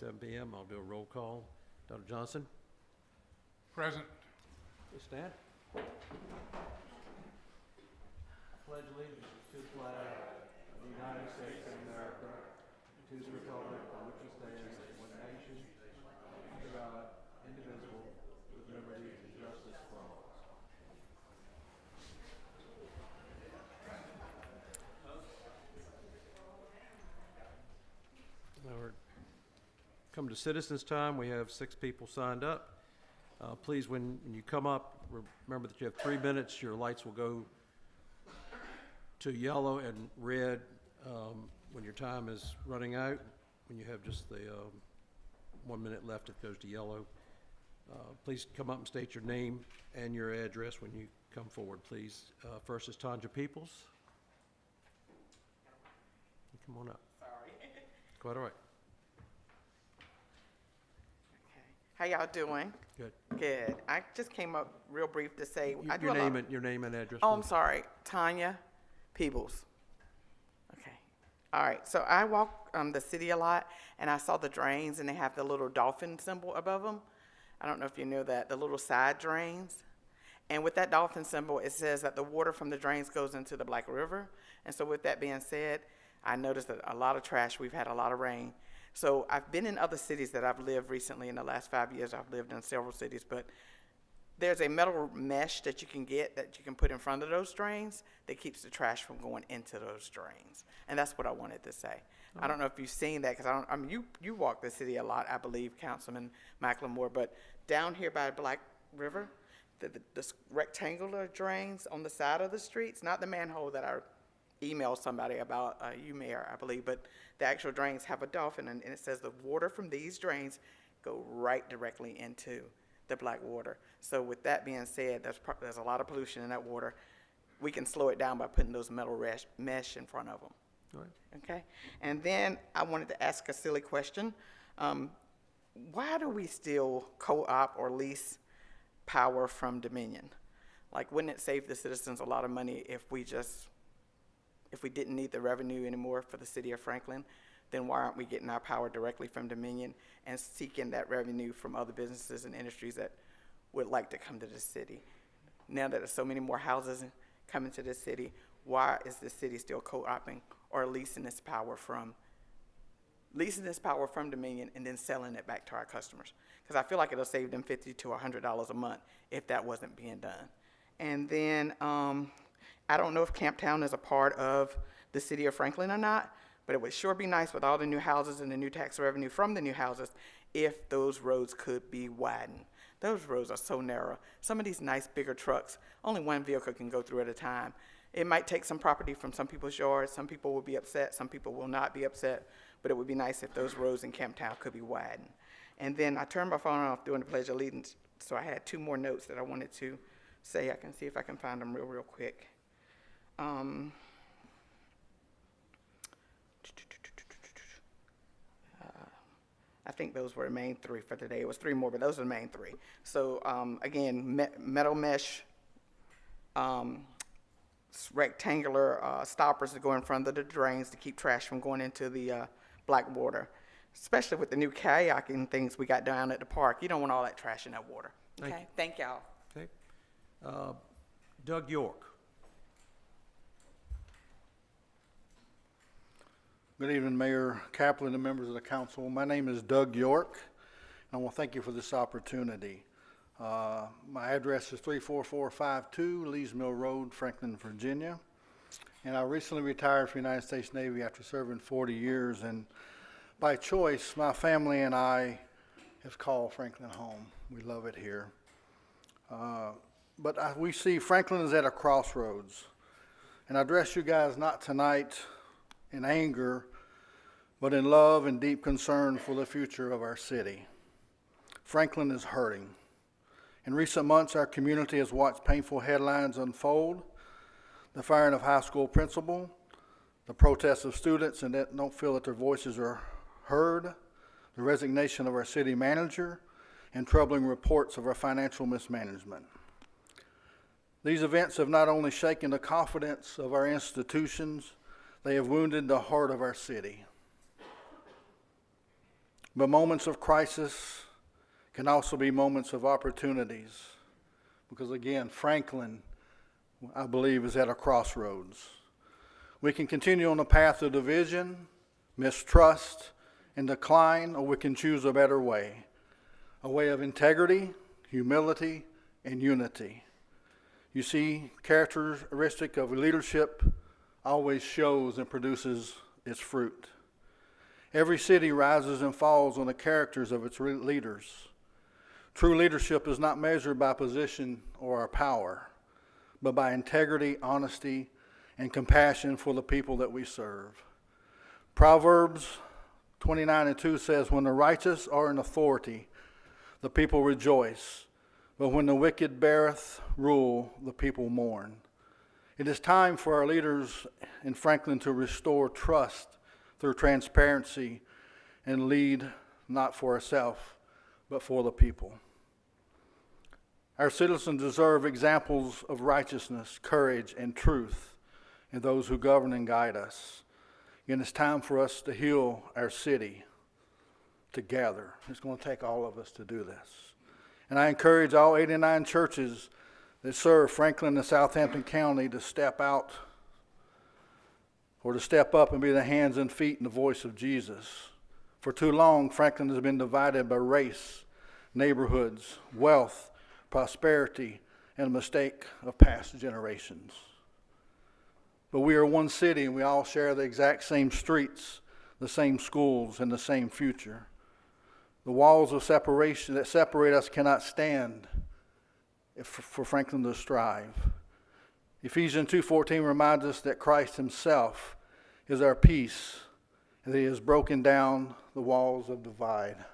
7 p.m. I'll do a roll call. Dr. Johnson? Present. Please stand. Pledge allegiance to the flag of the United States of America, to the republic for which it stands, one nation, under God, indivisible, with liberty and justice for all. Now we're come to citizens time. We have 6 people signed up. Please, when you come up, remember that you have 3 minutes. Your lights will go to yellow and red when your time is running out. When you have just the 1 minute left, it goes to yellow. Please come up and state your name and your address when you come forward, please. First is Tanja Peoples. Come on up. Sorry. Quite all right. How y'all doing? Good. Good. I just came up real brief to say I do Your a lot- name and address. Oh, I'm please. sorry, Tanya Peebles. Okay. All right. So I walk the city a lot, and I saw the drains, and they have the little dolphin symbol above them. I don't know if you know that, the little side drains. And with that dolphin symbol, it says that the water from the drains goes into the Black River. And so with that being said, I noticed that a lot of trash, we've had a lot of rain. So I've been in other cities that I've lived recently. In the last 5 years, I've lived in several cities, but there's a metal mesh that you can get that you can put in front of those drains that keeps the trash from going into those drains. And that's what I wanted to say. I don't know if you've seen that, because I mean, you walk the city a lot, I believe, Councilman McLemore, but down here by Black River, the rectangular drains on the side of the streets, not the manhole that I emailed somebody about, you, Mayor, I believe, but the actual drains have a dolphin, and it says the water from these drains go right directly into the Black water. So with that being said, there's a lot of pollution in that water. We can slow it down by putting those metal mesh in front of them. All right. Okay? And then I wanted to ask a silly question. Why do we still co-op or lease power from Dominion? Like, wouldn't it save the citizens a lot of money if we didn't need the revenue anymore for the city of Franklin? Then why aren't we getting our power directly from Dominion and seeking that revenue from other businesses and industries that would like to come to the city? Now that there's so many more houses coming to the city, why is the city still co-oping or leasing this power from Dominion and then selling it back to our customers? Because I feel like it'll save them $50 to $100 a month if that wasn't being done. And then I don't know if Camptown is a part of the city of Franklin or not, but it would sure be nice with all the new houses and the new tax revenue from the new houses if those roads could be widened. Those roads are so narrow. Some of these nice bigger trucks, only one vehicle can go through at a time. It might take some property from some people's yards. Some people will be upset. Some people will not be upset. But it would be nice if those roads in Camptown could be widened. And then I turned my phone off during the Pledge of Allegiance, so I had 2 more notes that I wanted to say. I can see if I can find them real quick. I think those were the main 3 for today. It was 3 more, but those are the main 3. So again, metal mesh, rectangular stoppers that go in front of the drains to keep trash from going into the Black water, especially with the new kayaking things we got down at the park. You don't want all that trash in that water. Thank Okay, you. thank y'all. Okay. Doug York. Good evening, Mayor Kaplan and members of the council. My name is Doug York, and I want to thank you for this opportunity. My address is 34452 Lees Mill Road, Franklin, Virginia. And I recently retired from the United States Navy after serving 40 years. And by choice, my family and I have called Franklin home. We love it here. But we see Franklin is at a crossroads. And I address you guys not tonight in anger, but in love and deep concern for the future of our city. Franklin is hurting. In recent months, our community has watched painful headlines unfold: the firing of high school principal, the protests of students that don't feel that their voices are heard, the resignation of our city manager, and troubling reports of our financial mismanagement. These events have not only shaken the confidence of our institutions, they have wounded the heart of our city. But moments of crisis can also be moments of opportunities. Because again, Franklin, I believe, is at a crossroads. We can continue on the path of division, mistrust, and decline, or we can choose a better way, a way of integrity, humility, and unity. You see, characteristic of leadership always shows and produces its fruit. Every city rises and falls on the characters of its leaders. True leadership is not measured by position or power, but by integrity, honesty, and compassion for the people that we serve. Proverbs 29:2 says, "When the righteous are in authority, the people rejoice, but when the wicked beareth rule, the people mourn." It is time for our leaders in Franklin to restore trust through transparency and lead not for ourselves, but for the people. Our citizens deserve examples of righteousness, courage, and truth in those who govern and guide us. And it's time for us to heal our city together. It's going to take all of us to do this. And I encourage all 89 churches that serve Franklin and Southampton County to step out or to step up and be the hands and feet and the voice of Jesus. For too long, Franklin has been divided by race, neighborhoods, wealth, prosperity, and a mistake of past generations. But we are one city, and we all share the exact same streets, the same schools, and the same future. The walls of separation that separate us cannot stand for Franklin to strive. Ephesians 2:14 reminds us that Christ himself is our peace, and that he has broken down the walls of divide.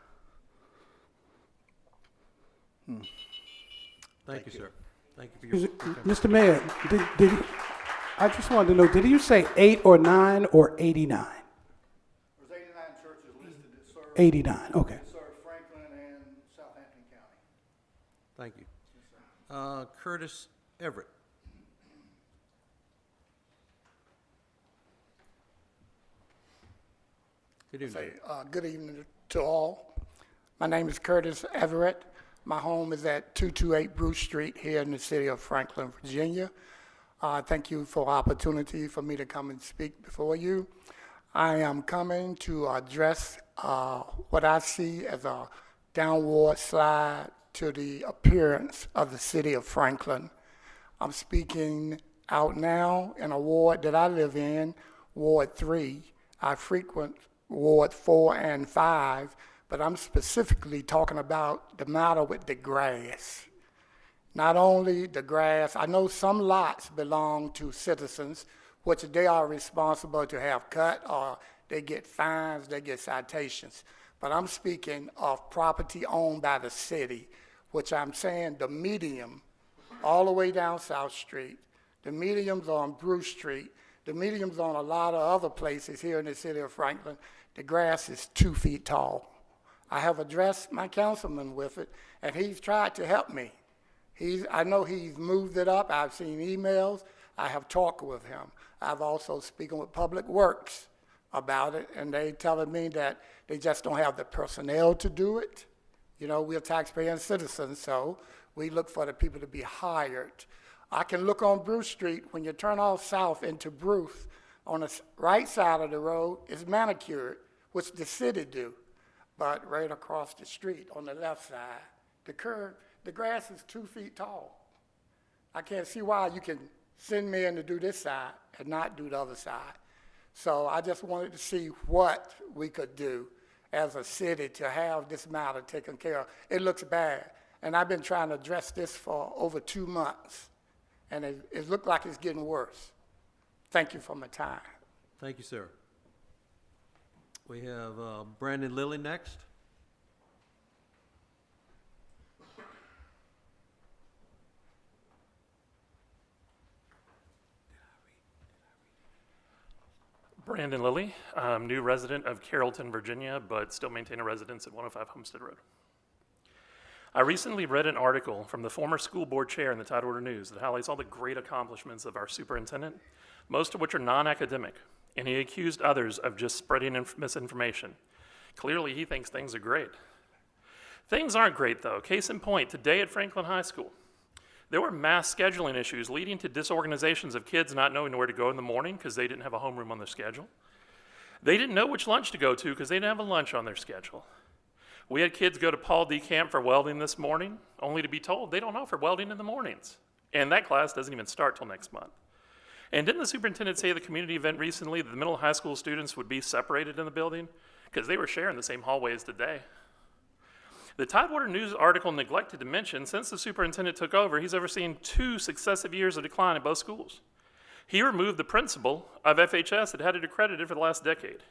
Thank you, sir. Thank you for your Mr. Mayor, I just wanted to know, did you say 8 or 9 or 89? There's 89 churches listed that serve, 89, okay. serve Franklin and Southampton County. Thank you. Curtis Everett. Good evening. Good evening to all. My name is Curtis Everett. My home is at 228 Bruce Street here in the city of Franklin, Virginia. Thank you for the opportunity for me to come and speak before you. I am coming to address what I see as a downward slide to the appearance of the city of Franklin. I'm speaking out now in a ward that I live in, Ward 3. I frequent Ward 4 and 5, but I'm specifically talking about the matter with the grass. Not only the grass, I know some lots belong to citizens, which they are responsible to have cut, or they get fines, they get citations. But I'm speaking of property owned by the city, which I'm saying the medium, all the way down South Street, the mediums on Bruce Street, the mediums on a lot of other places here in the city of Franklin. The grass is 2 feet tall. I have addressed my councilman with it, and he's tried to help me. I know he's moved it up. I've seen emails. I have talked with him. I've also spoken with Public Works about it, and they telling me that they just don't have the personnel to do it. You know, we're taxpaying citizens, so we look for the people to be hired. I can look on Bruce Street. When you turn off south into Bruce, on the right side of the road is manicured, which the city do. But right across the street on the left side, the curb, the grass is 2 feet tall. I can't see why you can send me in to do this side and not do the other side. So I just wanted to see what we could do as a city to have this matter taken care of. It looks bad, and I've been trying to address this for over 2 months, and it looked like it's getting worse. Thank you for my time. Thank you, sir. We have Brandon Lilly next. Brandon Lilly, new resident of Carrollton, Virginia, but still maintain a residence at 105 Homestead Road. I recently read an article from the former school board chair in the Tidewater News that highlights all the great accomplishments of our superintendent, most of which are non-academic, and he accused others of just spreading misinformation. Clearly, he thinks things are great. Things aren't great, though. Case in point, today at Franklin High School, there were mass scheduling issues leading to disorganizations of kids not knowing where to go in the morning because they didn't have a homeroom on their schedule. They didn't know which lunch to go to because they didn't have a lunch on their schedule. We had kids go to Paul D. Camp for welding this morning, only to be told they don't offer welding in the mornings. And that class doesn't even start till next month. And didn't the superintendent say at the community event recently that the middle high school students would be separated in the building? Because they were sharing the same hallways today. The Tidewater News article neglected to mention, since the superintendent took over, he's overseen 2 successive years of decline in both schools. He removed the principal of FHS that had it accredited for the last decade.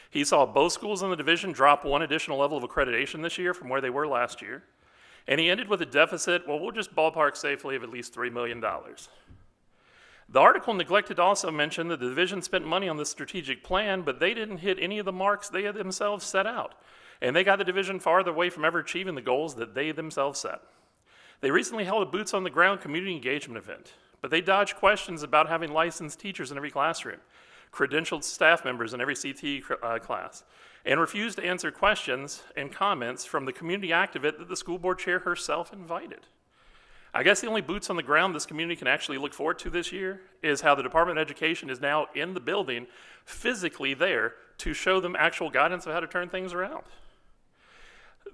He saw both schools in the division drop 1 additional level of accreditation this year from where they were last year. And he ended with a deficit, well, we'll just ballpark safely, of at least $3 million. The article neglected to also mention that the division spent money on this strategic plan, but they didn't hit any of the marks they had themselves set out. And they got the division farther away from ever achieving the goals that they themselves set. They recently held a boots on the ground community engagement event, but they dodged questions about having licensed teachers in every classroom, credentialed staff members in every CTE class, and refused to answer questions and comments from the community activist that the school board chair herself invited. I guess the only boots on the ground this community can actually look forward to this year is how the Department of Education is now in the building, physically there, to show them actual guidance of how to turn things around.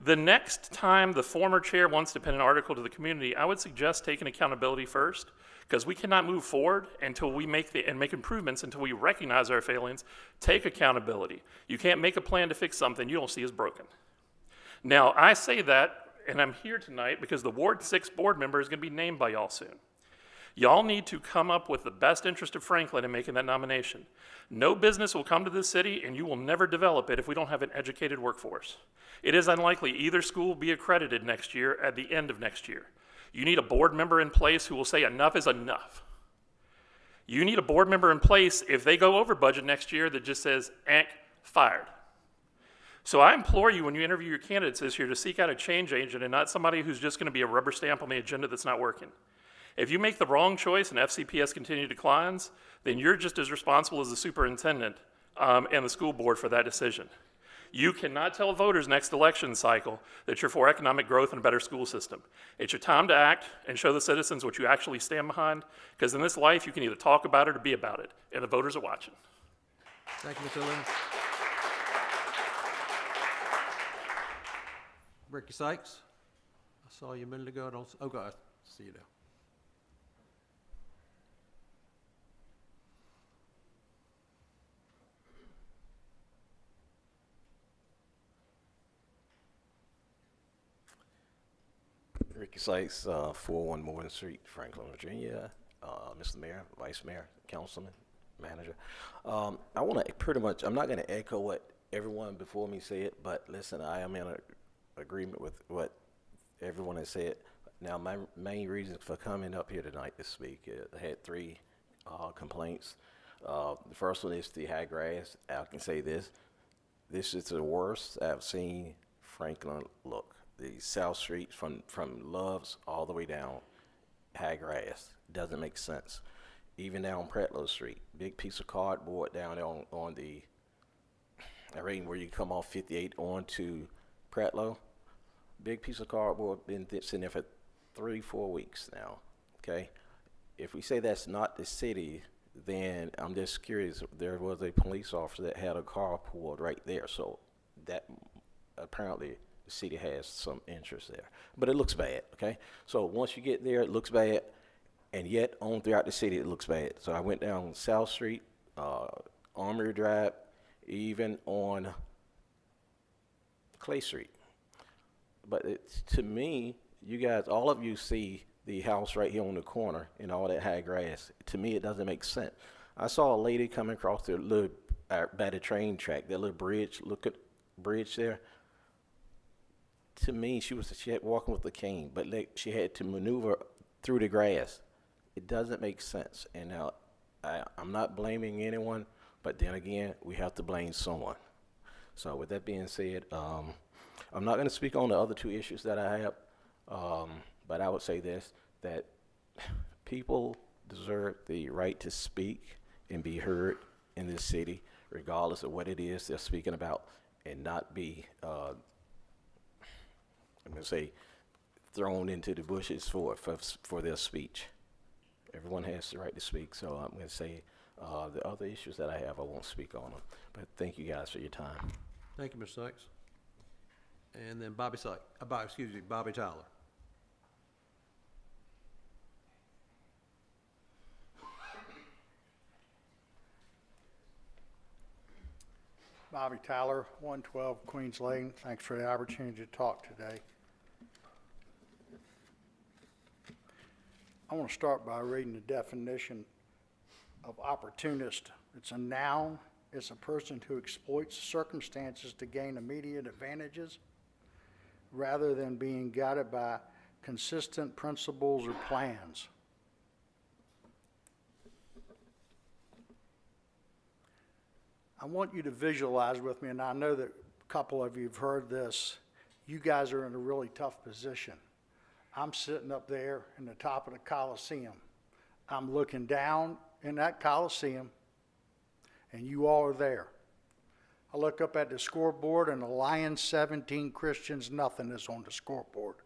The next time the former chair wants to pen an article to the community, I would suggest taking accountability first, because we cannot move forward until we make improvements, until we recognize our failings. Take accountability. You can't make a plan to fix something you don't see as broken. Now, I say that, and I'm here tonight because the Ward 6 board member is going to be named by y'all soon. Y'all need to come up with the best interest of Franklin in making that nomination. No business will come to this city, and you will never develop it if we don't have an educated workforce. It is unlikely either school will be accredited next year at the end of next year. You need a board member in place who will say enough is enough. You need a board member in place if they go over budget next year that just says, fired. So I implore you when you interview your candidates this year to seek out a change agent and not somebody who's just going to be a rubber stamp on the agenda that's not working. If you make the wrong choice and FCPS continually declines, then you're just as responsible as the superintendent and the school board for that decision. You cannot tell voters next election cycle that you're for economic growth and a better school system. It's your time to act and show the citizens what you actually stand behind, because in this life you can either talk about it or be about it, and the voters are watching. Thank you, Mr. Lynn. Ricky Sykes, I saw you a minute ago. Oh, God, see you now. Ricky Sykes, 401 Morgan Street, Franklin, Virginia. Mr. Mayor, Vice Mayor, Councilman, Manager. I want to pretty much, I'm not going to echo what everyone before me said, but listen, I am in agreement with what everyone has said. Now, my main reason for coming up here tonight to speak, I had 3 complaints. The first one is the high grass. I can say this is the worst I've seen Franklin look. The South Street from Loves all the way down high grass doesn't make sense. Even down Pratlow Street, big piece of cardboard down there on the where you come off 58 onto Pratlow, big piece of cardboard been sitting there for 3-4 weeks now. Okay, if we say that's not the city, then I'm just curious. There was a police officer that had a car pulled right there, so that apparently the city has some interest there, but it looks bad, okay? So once you get there, it looks bad, and yet on throughout the city, it looks bad. So I went down South Street, Armory Drive, even on Clay Street. But to me, you guys, all of you see the house right here on the corner and all that high grass. To me, it doesn't make sense. I saw a lady coming across the little, by the train track, that little bridge, look at bridge there. To me, she had walking with a cane, but she had to maneuver through the grass. It doesn't make sense. And now, I'm not blaming anyone, but then again, we have to blame someone. So with that being said, I'm not going to speak on the other 2 issues that I have, but I would say this, that people deserve the right to speak and be heard in this city, regardless of what it is they're speaking about. and not be, I'm gonna say, thrown into the bushes for their speech. Everyone has the right to speak, so I'm gonna say, the other issues that I have, I won't speak on them. But thank you guys for your time. Thank you, Mr. Sykes. And then Bobby Tyler. Bobby Tyler, 112 Queens Lane. Thanks for the opportunity to talk today. I want to start by reading the definition of opportunist. It's a noun. It's a person who exploits circumstances to gain immediate advantages rather than being guided by consistent principles or plans. I want you to visualize with me, and I know that a couple of you have heard this. You guys are in a really tough position. I'm sitting up there in the top of the Coliseum. I'm looking down in that Coliseum, and you all are there. I look up at the scoreboard, and the Lions 17, Christians nothing is on the scoreboard.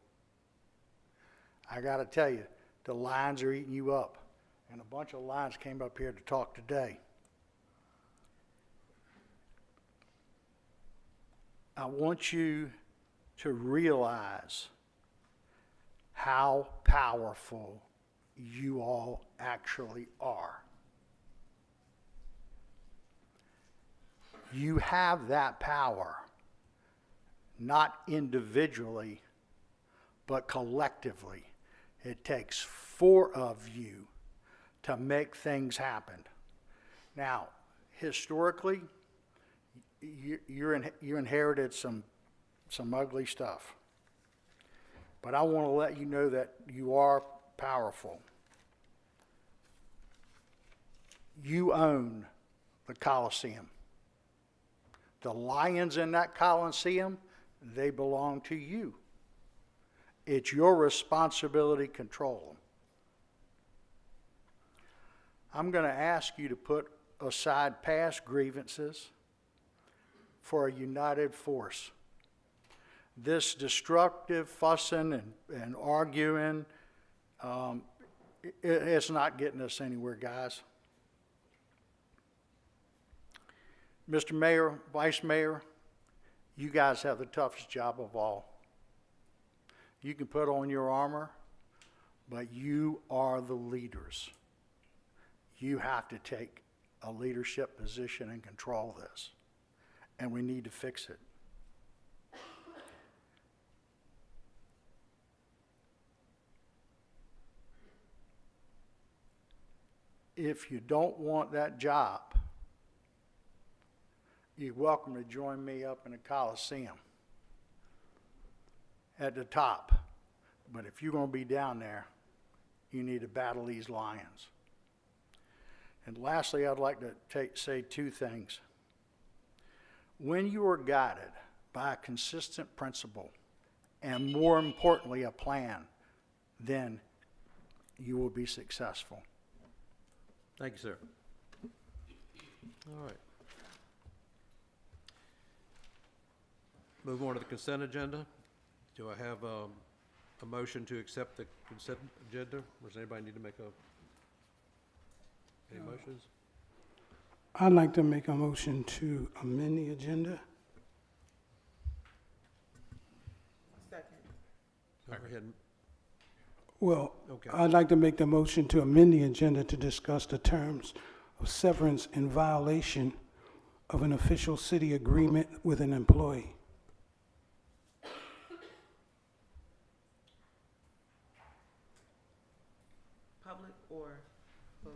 I got to tell you, the Lions are eating you up, and a bunch of Lions came up here to talk today. I want you to realize how powerful you all actually are. You have that power, not individually, but collectively. It takes 4 of you to make things happen. Now, historically, you inherited some ugly stuff. But I want to let you know that you are powerful. You own the Coliseum. The lions in that Coliseum, they belong to you. It's your responsibility to control them. I'm going to ask you to put aside past grievances for a united force. This destructive fussing and arguing, it's not getting us anywhere, guys. Mr. Mayor, Vice Mayor, you guys have the toughest job of all. You can put on your armor, but you are the leaders. You have to take a leadership position and control this, and we need to fix it. If you don't want that job, you're welcome to join me up in the Coliseum at the top. But if you're going to be down there, you need to battle these lions. And lastly, I'd like to say 2 things. When you are guided by a consistent principle, and more importantly, a plan, then you will be successful. Thank you, sir. All right. Move on to the consent agenda. Do I have a motion to accept the consent agenda? Or does anybody need to make any motions? I'd like to make a motion to amend the agenda. Go ahead. Well, Okay. I'd like to make the motion to amend the agenda to discuss the terms of severance in violation of an official city agreement with an employee. Public or closed?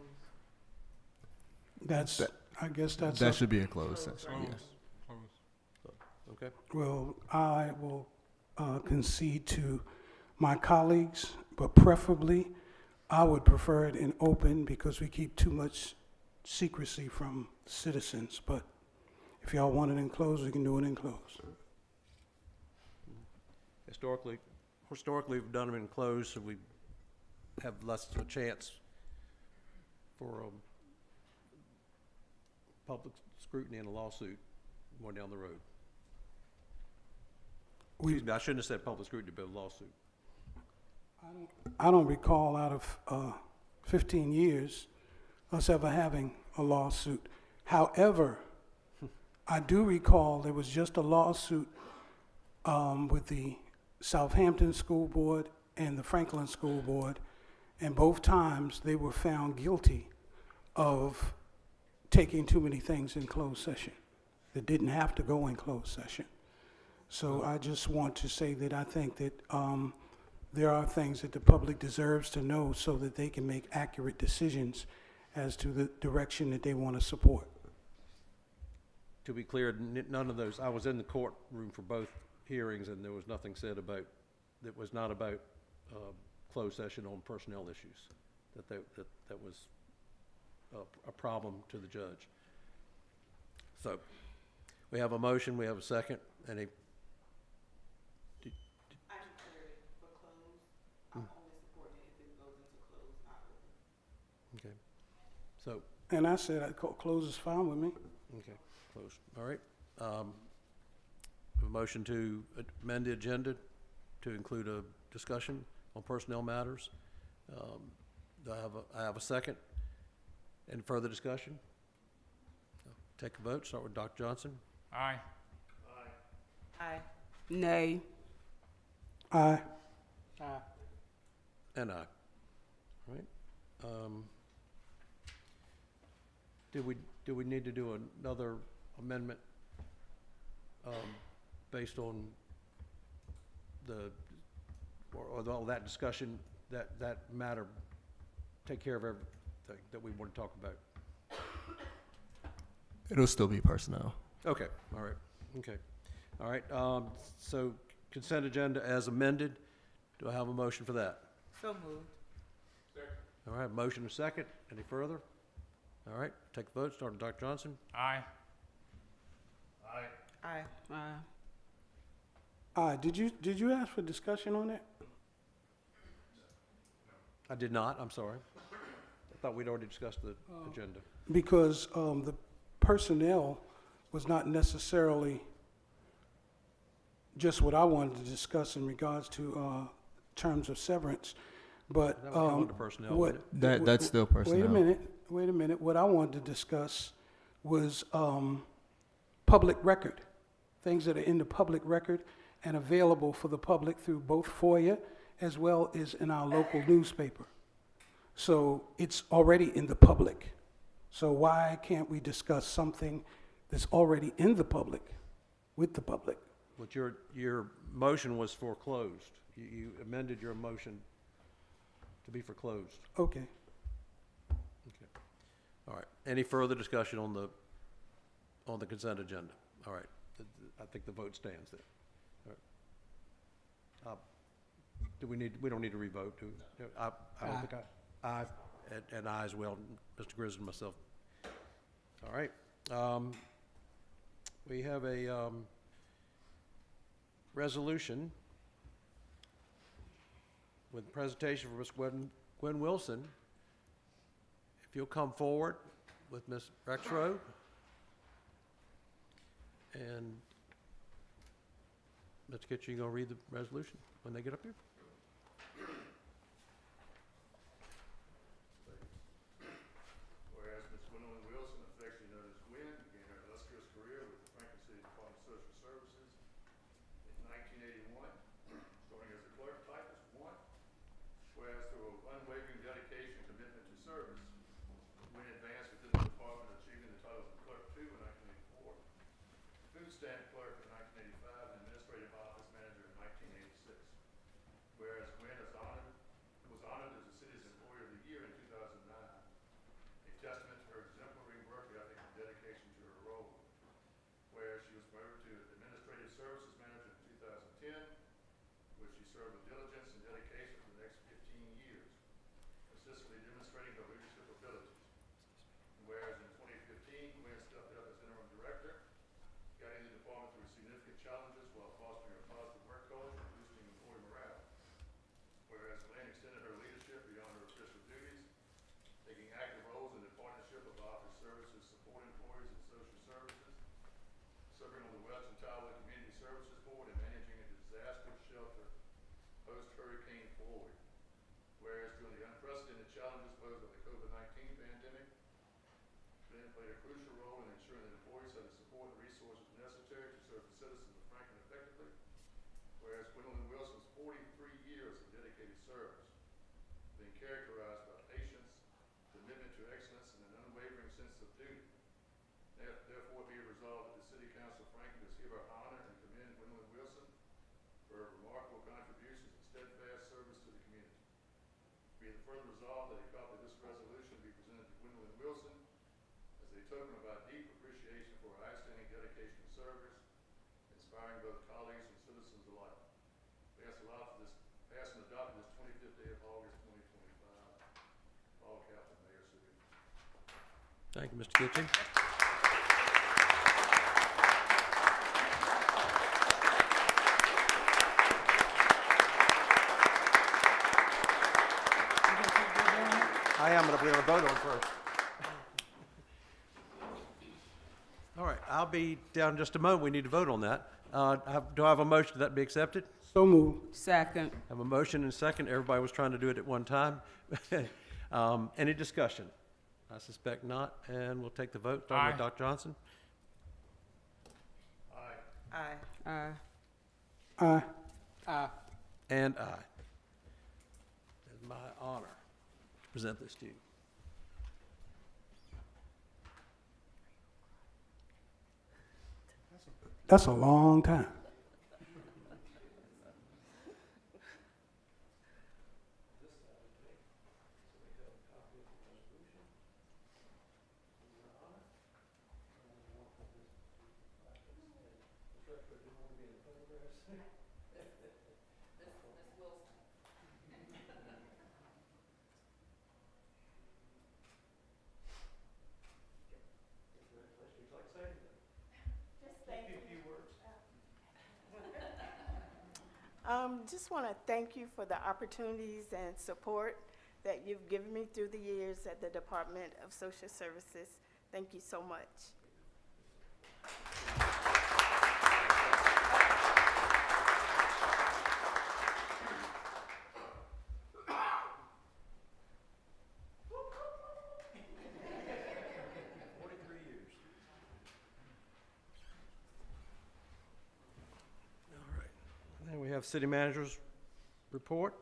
That's, I guess that's, That should be a closed session, yes. Okay. well, I will concede to my colleagues, but preferably, I would prefer it in open because we keep too much secrecy from citizens. But if y'all want it in closed, we can do it in closed. Historically, we've done them in closed, so we have less of a chance for public scrutiny and a lawsuit going down the road. Excuse me, I shouldn't have said public scrutiny, but lawsuit. I don't recall out of 15 years us ever having a lawsuit. However, I do recall there was just a lawsuit with the Southampton School Board and the Franklin School Board, and both times they were found guilty of taking too many things in closed session that didn't have to go in closed session. So I just want to say that I think that there are things that the public deserves to know so that they can make accurate decisions as to the direction that they want to support. To be clear, none of those, I was in the courtroom for both hearings, and there was nothing said about, that was not about closed session on personnel issues, that was a problem to the judge. So, we have a motion, we have a second. Any? I declared it for closed. I'm only supporting it if it goes into closed, not open. Okay. So, And I said close is fine with me. okay, closed. All right. A motion to amend the agenda to include a discussion on personnel matters. Do I have a second? Any further discussion? Take a vote. Start with Dr. Johnson. Aye. Aye. Nay. Aye. And aye. All right. Do we need to do another amendment based on or all that discussion, that matter, take care of everything that we want to talk about? It'll still be personnel. Okay, all right, okay. All right, so consent agenda as amended. Do I have a motion for that? So moved. All right, motion and second. Any further? All right, take the vote. Start with Dr. Johnson. Aye. Aye. Aye. Did you ask for discussion on that? I did not, I'm sorry. I thought we'd already discussed the agenda. Because the personnel was not necessarily just what I wanted to discuss in regards to terms of severance, but That would come under personnel, what wouldn't That's still personnel. Wait a minute. What I wanted to discuss was public record, things that are in the public record and available for the public through both FOIA as well as in our local newspaper. So it's already in the public. So why can't we discuss something that's already in the public, with the public? But your motion was foreclosed. You amended your motion to be foreclosed. Okay. Okay. All right. Any further discussion on the consent agenda? All right. I think the vote stands there. All right. We don't need to revote, do we? I don't think aye, and aye as well, Mr. Grissom and myself. All right. We have a resolution with a presentation from Ms. Gwen Wilson. If you'll come forward with Ms. Rexroad. And Mr. Kitchen, you gonna read the resolution when they get up here? Whereas Ms. Gwendolyn Wilson, affectionately known as Gwen, began her illustrious career with the Franklin City Department of Social Services in 1981, starting as a clerk typist 1. Whereas through her unwavering dedication and commitment to service, Gwen advanced within the department, achieving the titles of Clerk 2 in 1984, Food Stamp Clerk in 1985, and Administrative Office Manager in 1986. Whereas Gwen was honored as the city's Employer of the Year in 2009, a testament to her exemplary work ethic and dedication to her role. Whereas she was promoted to Administrative Services Manager in 2010, which she served with diligence and dedication for the next 15 years, consistently demonstrating her leadership abilities. And whereas in 2015, Gwen stepped up as interim director, guiding the department through significant challenges while fostering a positive work culture and boosting employee morale. Whereas Gwen extended her leadership beyond her official duties, taking active roles in the partnership of office services, support employees and social services, serving on the Western Tioga Community Services Board, and managing a disaster forward. Whereas during the unprecedented challenges posed by the COVID-19 pandemic, Glenn played a crucial role in ensuring that employees had the support and resources necessary to serve the citizens of Franklin effectively. Whereas Gwendolyn Wilson's 43 years of dedicated service have been characterized by patience, commitment to excellence, and an unwavering sense of duty. Therefore, be it resolved that the City Council of Franklin does hereby honor and commend Gwendolyn Wilson for her remarkable contributions and steadfast service to the community. Be it further resolved that a copy of this resolution be presented to Gwendolyn Wilson as a token of our deep appreciation for her outstanding dedication and service, inspiring both colleagues and citizens alike. Pass and adopt this 25th day of August 2025. All capital Mayor City. Thank you, Mr. Kitchen. I am, but we're going to vote on first. All right, I'll be down in just a moment. We need to vote on that. Do I have a motion that be accepted? So moved. Second. I have a motion and a second. Everybody was trying to do it at one time. Any discussion? I suspect not, and we'll take the vote. Starting with Aye. Dr. Johnson. Aye. Aye. Aye. Aye. Aye. And aye. It's my honor to present this to you. That's a long time. Just want to thank you for the opportunities and support that you've given me through the years at the Department of Social Services. Thank you so much. And we have city manager's report.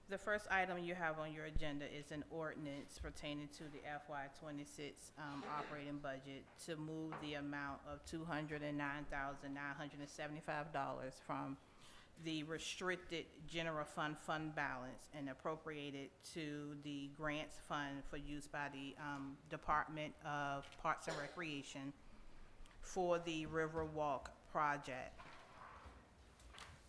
The first item you have on your agenda is an ordinance pertaining to the FY '26 operating budget to move the amount of $209,975 from the restricted general fund balance and appropriate it to the grants fund for use by the Department of Parks and Recreation for the Riverwalk project.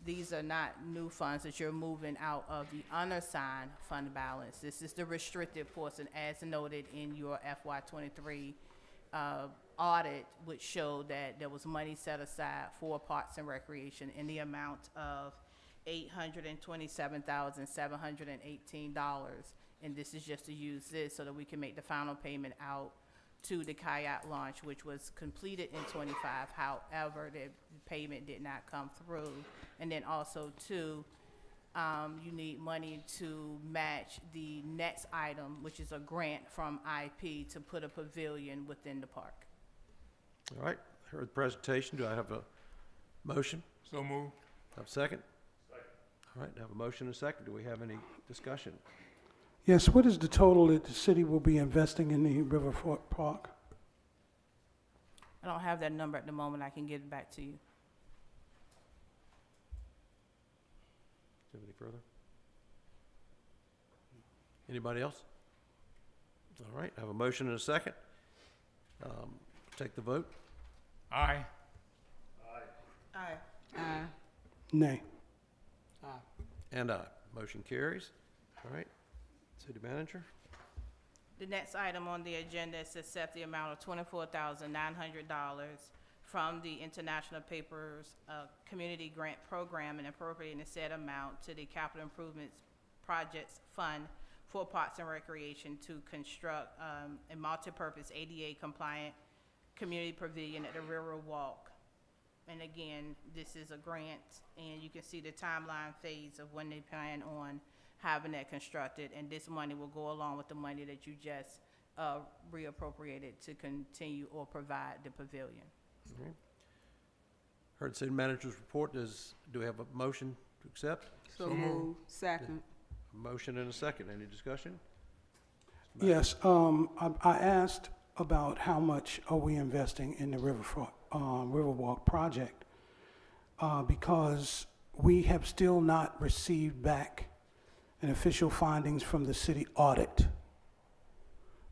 These are not new funds that you're moving out of the unassigned fund balance. This is the restricted portion as noted in your FY '23 audit, which showed that there was money set aside for Parks and Recreation in the amount of $827,718. And this is just to use this so that we can make the final payment out to the kayak launch, which was completed in '25. However, the payment did not come through. And then also too, you need money to match the next item, which is a grant from IP to put a pavilion within the park. All right, heard the presentation. Do I have a motion? So moved. Have a second? Second. All right, I have a motion and a second. Do we have any discussion? Yes, what is the total that the city will be investing in the Riverfront Park? I don't have that number at the moment. I can get it back to you. Is there any further? Anybody else? All right, I have a motion and a second. Take the vote. Aye. Aye. Aye. Nay. And aye. Motion carries. All right, city manager. The next item on the agenda is to set the amount of $24,900 from the International Papers Community Grant Program and appropriating the said amount to the Capital Improvements Projects Fund for Parks and Recreation to construct a multipurpose ADA compliant community pavilion at the River Walk. And again, this is a grant, and you can see the timeline phase of when they plan on having that constructed, and this money will go along with the money that you just reappropriated to continue or provide the pavilion. Okay. Heard city manager's report. Do we have a motion to accept? So moved. Second. A motion and a second. Any discussion? Yes, I asked about how much are we investing in the Riverwalk project, because we have still not received back an official findings from the city audit.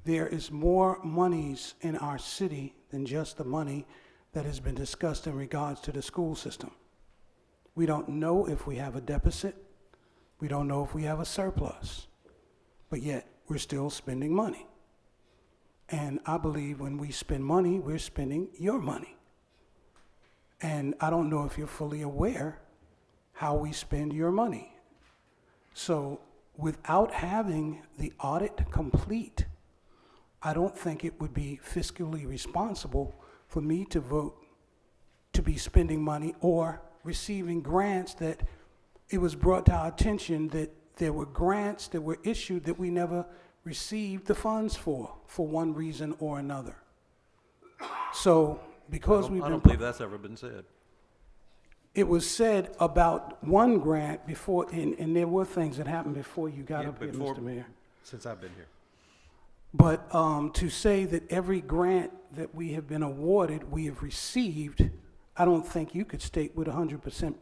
There is more monies in our city than just the money that has been discussed in regards to the school system. We don't know if we have a deficit. We don't know if we have a surplus, but yet we're still spending money. And I believe when we spend money, we're spending your money. And I don't know if you're fully aware how we spend your money. So without having the audit complete, I don't think it would be fiscally responsible for me to vote to be spending money or receiving grants that it was brought to our attention that there were grants that were issued that we never received the funds for one reason or another. So because I don't believe that's ever been said. it was said about one grant before, and there were things that happened before you got Yeah, up here, before- Mr. Mayor. Since I've been here. But to say that every grant that we have been awarded, we have received, I don't think you could state with 100%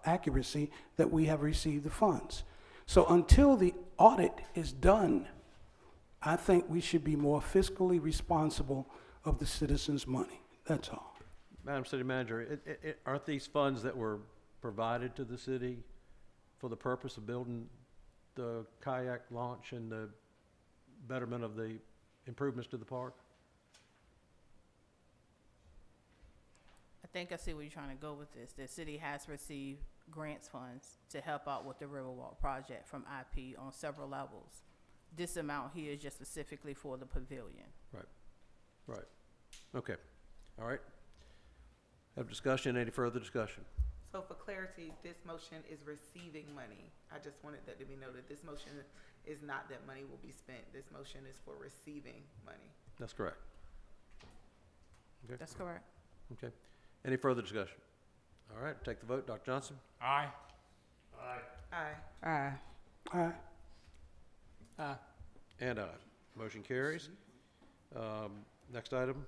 accuracy that we have received the funds. So until the audit is done, I think we should be more fiscally responsible of the citizens' money. That's all. Madam City Manager, aren't these funds that were provided to the city for the purpose of building the kayak launch and the betterment of the improvements to the park? I think I see where you're trying to go with this. The city has received grants funds to help out with the Riverwalk project from IP on several levels. This amount here is just specifically for the pavilion. Right. Okay. All right. Have discussion. Any further discussion? So for clarity, this motion is receiving money. I just wanted that to be noted. This motion is not that money will be spent. This motion is for receiving money. That's correct. Okay. That's correct. Okay. Any further discussion? All right. Take the vote. Dr. Johnson? Aye. Aye. Aye. Aye. Aye. And aye. Motion carries. Next item.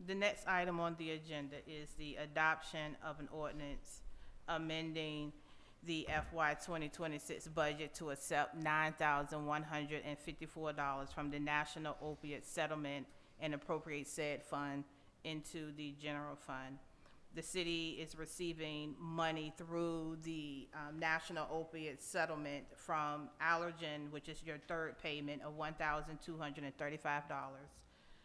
The next item on the agenda is the adoption of an ordinance amending the FY 2026 budget to accept $9,154 from the National Opiate Settlement and appropriate said fund into the general fund. The city is receiving money through the National Opiate Settlement from Allergen, which is your third payment of $1,235.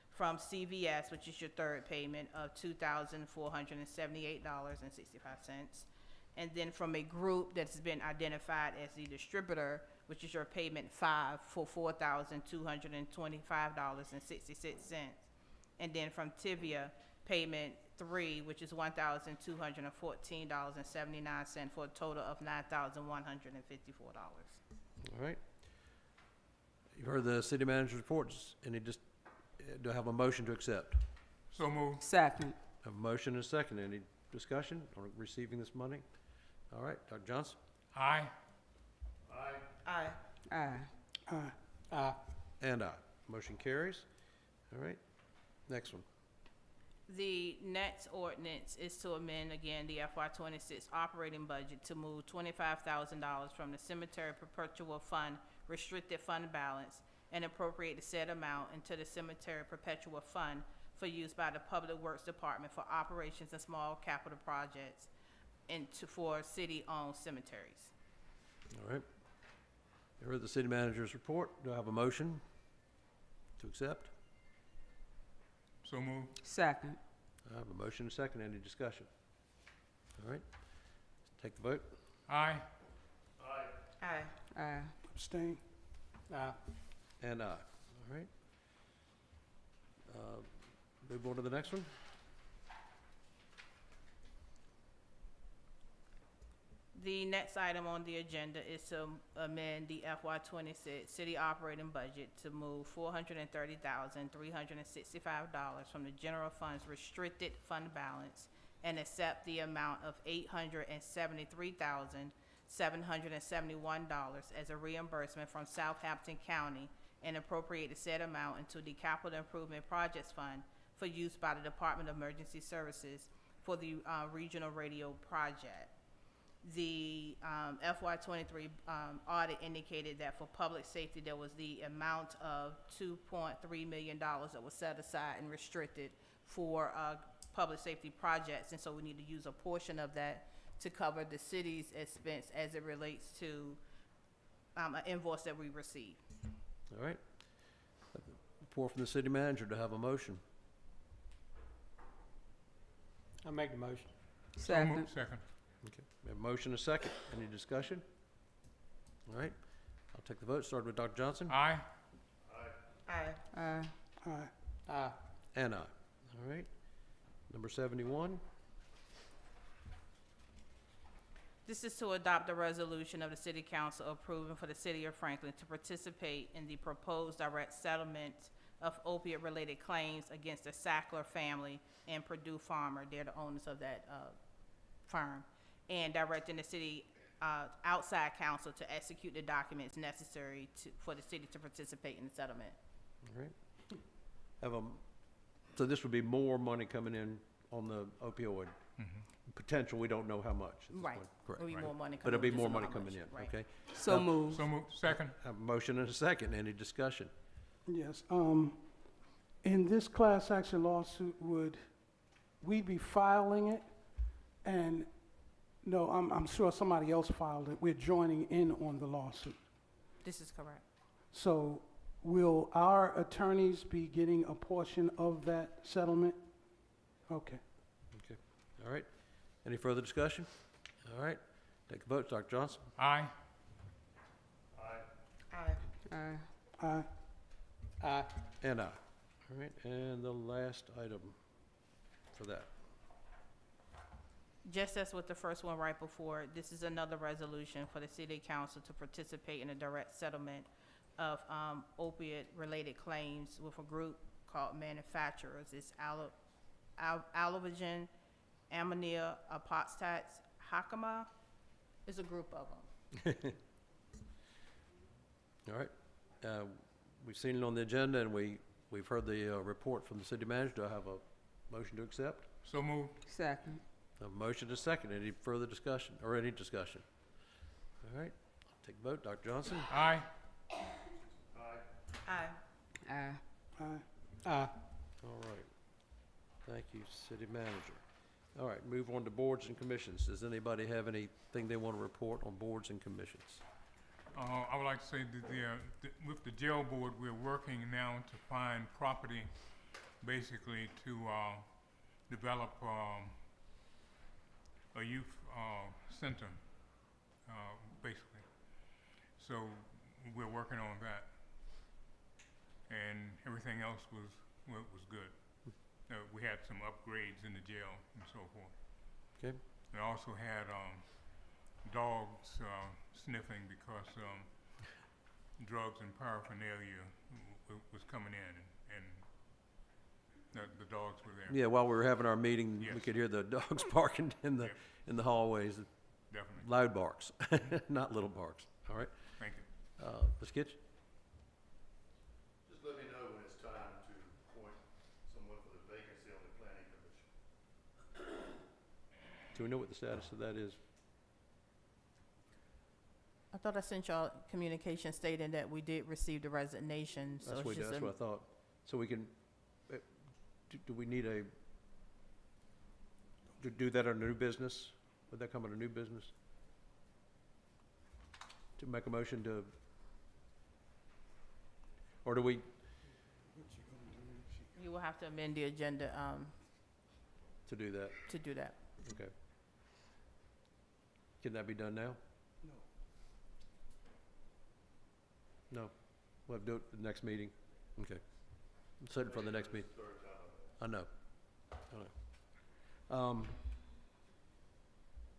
From CVS, which is your third payment of $2,478.65. And then from a group that's been identified as the distributor, which is your payment 5 for $4,225.66. And then from Tivia, payment 3, which is $1,214.79 for a total of $9,154. All right. You've heard the city manager's reports. Do I have a motion to accept? So moved. Second. Have a motion and a second. Any discussion on receiving this money? All right. Dr. Johnson? Aye. Aye. Aye. Aye. Aye. And aye. Motion carries. All right. Next one. The next ordinance is to amend again the FY 26 operating budget to move $25,000 from the Cemetery Perpetual Fund restricted fund balance and appropriate the said amount into the Cemetery Perpetual Fund for use by the Public Works Department for operations and small capital projects and for city-owned cemeteries. All right. You heard the city manager's report. Do I have a motion to accept? So moved. Second. I have a motion and a second. Any discussion? All right. Take the vote. Aye. Aye. Aye. Abstain? Aye. And aye. All right. Move on to the next one. The next item on the agenda is to amend the FY '26 city operating budget to move $430,365 from the general fund's restricted fund balance and accept the amount of $873,771 as a reimbursement from Southampton County and appropriate the said amount into the Capital Improvement Projects Fund for use by the Department of Emergency Services for the regional radio project. The FY '23 audit indicated that for public safety, there was the amount of $2.3 million that was set aside and restricted for public safety projects, and so we need to use a portion of that to cover the city's expense as it relates to an invoice that we received. All right. Report from the city manager to have a motion. I make the motion. Second. Second. Okay. We have a motion and a second. Any discussion? All right. I'll take the vote. Start with Dr. Johnson. Aye. Aye. Aye. Aye. And aye. All right. Number 71. This is to adopt a resolution of the City Council approving for the City of Franklin to participate in the proposed direct settlement of opiate-related claims against the Sackler family and Purdue Farmer. They're the owners of that firm. And directing the city outside counsel to execute the documents necessary for the city to participate in the settlement. All right. So this would be more money coming in on the opioid potential. We don't know how much. at this Right. point. Correct. It'll be more money But it'll be coming, more just money not how coming much. in. Right. Okay. So moved. So moved. Second. Have a motion and a second. Any discussion? Yes. In this class action lawsuit, would we be filing it? And no, I'm sure somebody else filed it. We're joining in on the lawsuit. This is correct. So will our attorneys be getting a portion of that settlement? Okay. Okay. All right. Any further discussion? All right. Take the vote. Dr. Johnson. Aye. Aye. Aye. Aye. And aye. All right. And the last item for that. Just as with the first one right before, this is another resolution for the city council to participate in a direct settlement of opiate-related claims with a group called Manufacturers. It's Alvogen, Ammonia, Apostats, Hakama. It's a group of them. All right. We've seen it on the agenda, and we've heard the report from the city manager. Do I have a motion to accept? So moved. Second. A motion to second. Any further discussion, or any discussion? All right. I'll take the vote. Dr. Johnson? Aye. Aye. Aye. Aye. All right. Thank you, city manager. All right, move on to boards and commissions. Does anybody have anything they want to report on boards and commissions? I would like to say that with the jail board, we're working now to find property, basically to develop a youth center, basically. So we're working on that, and everything else was good. We had some upgrades in the jail and so forth. Okay. We also had dogs sniffing because drugs and paraphernalia was coming in, and the dogs were there. Yeah, while we were having our meeting, we Yes. could hear the dogs barking in the Yep. in the hallways. Definitely. Loud barks, not little barks. All right. Thank you. Ms. Kitchen? Just let me know when it's time to appoint someone for the vacancy on the planning commission. Do we know what the status of that is? I thought I sent y'all communication stating that we did receive the resignation, so it's just That's what I thought. So we can, do we need to do that under new business? Would that come under new business? To make a motion to, or do we, You will have to amend the agenda to do that? to do that. Okay. Can that be done now? No. No? We'll have to do it at the next meeting? Okay. Set it for the next meeting. I know.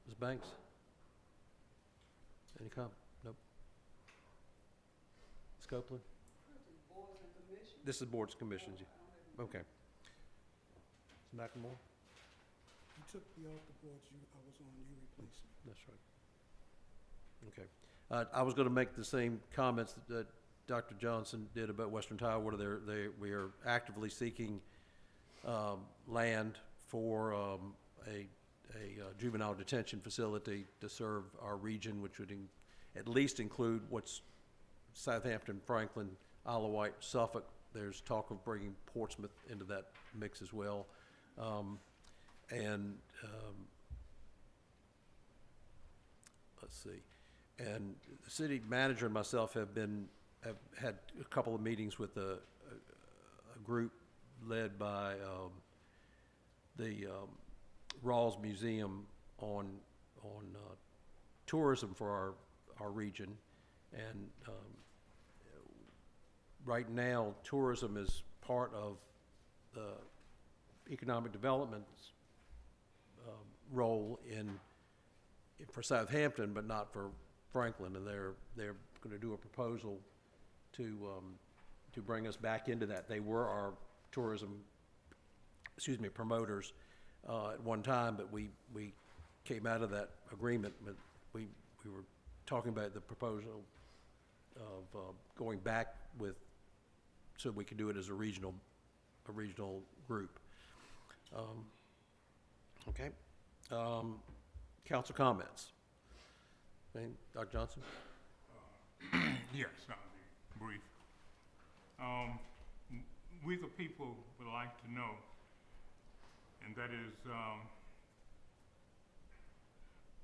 Ms. Banks? Any comment? Nope. Ms. Copeland? This is boards and commissions. Okay. Ms. McLemore? You took me off the boards, I was on, you replaced me. That's right. Okay. I was going to make the same comments that Dr. Johnson did about Western Tidewater. We are actively seeking land for a juvenile detention facility to serve our region, which would at least include what's Southampton, Franklin, Isle of Wight, Suffolk. There's talk of bringing Portsmouth into that mix as well. Let's see. And the city manager and myself have had a couple of meetings with a group led by the Rawls Museum on tourism for our region. And right now, tourism is part of the economic development's role for Southampton, but not for Franklin. And they're going to do a proposal to bring us back into that. They were our tourism, promoters at one time, but we came out of that agreement. But we were talking about the proposal of going back so we could do it as a regional group. Okay. Council comments. Okay, Dr. Johnson? Yes, I'll be brief. We the people would like to know, and that is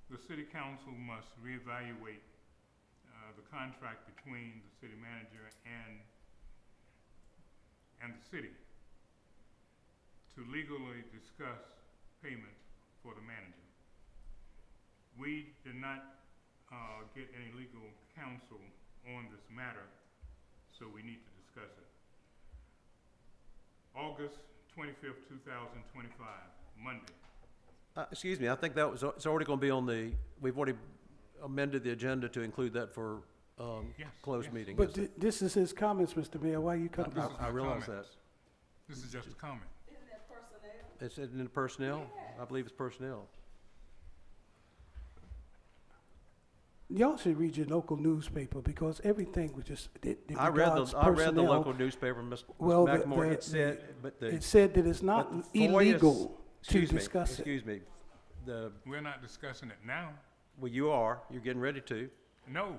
the city council must reevaluate the contract between the city manager and the city to legally discuss payment for the manager. We did not get any legal counsel on this matter, so we need to discuss it. August 25th, 2025, Monday. Excuse me, I think it's already going to be on we've already amended the agenda to include that for closed meeting. But this is his comments, Mr. Mayor. Why you cutting? I realize that. This is just a comment. It's in the personnel? I believe it's personnel. Y'all should read your local newspaper because everything was just. I read the local newspaper, Mr. Well, McLemore. it said that it's not illegal to discuss it. Excuse me. We're not discussing it now. Well, you are. You're getting ready to. No,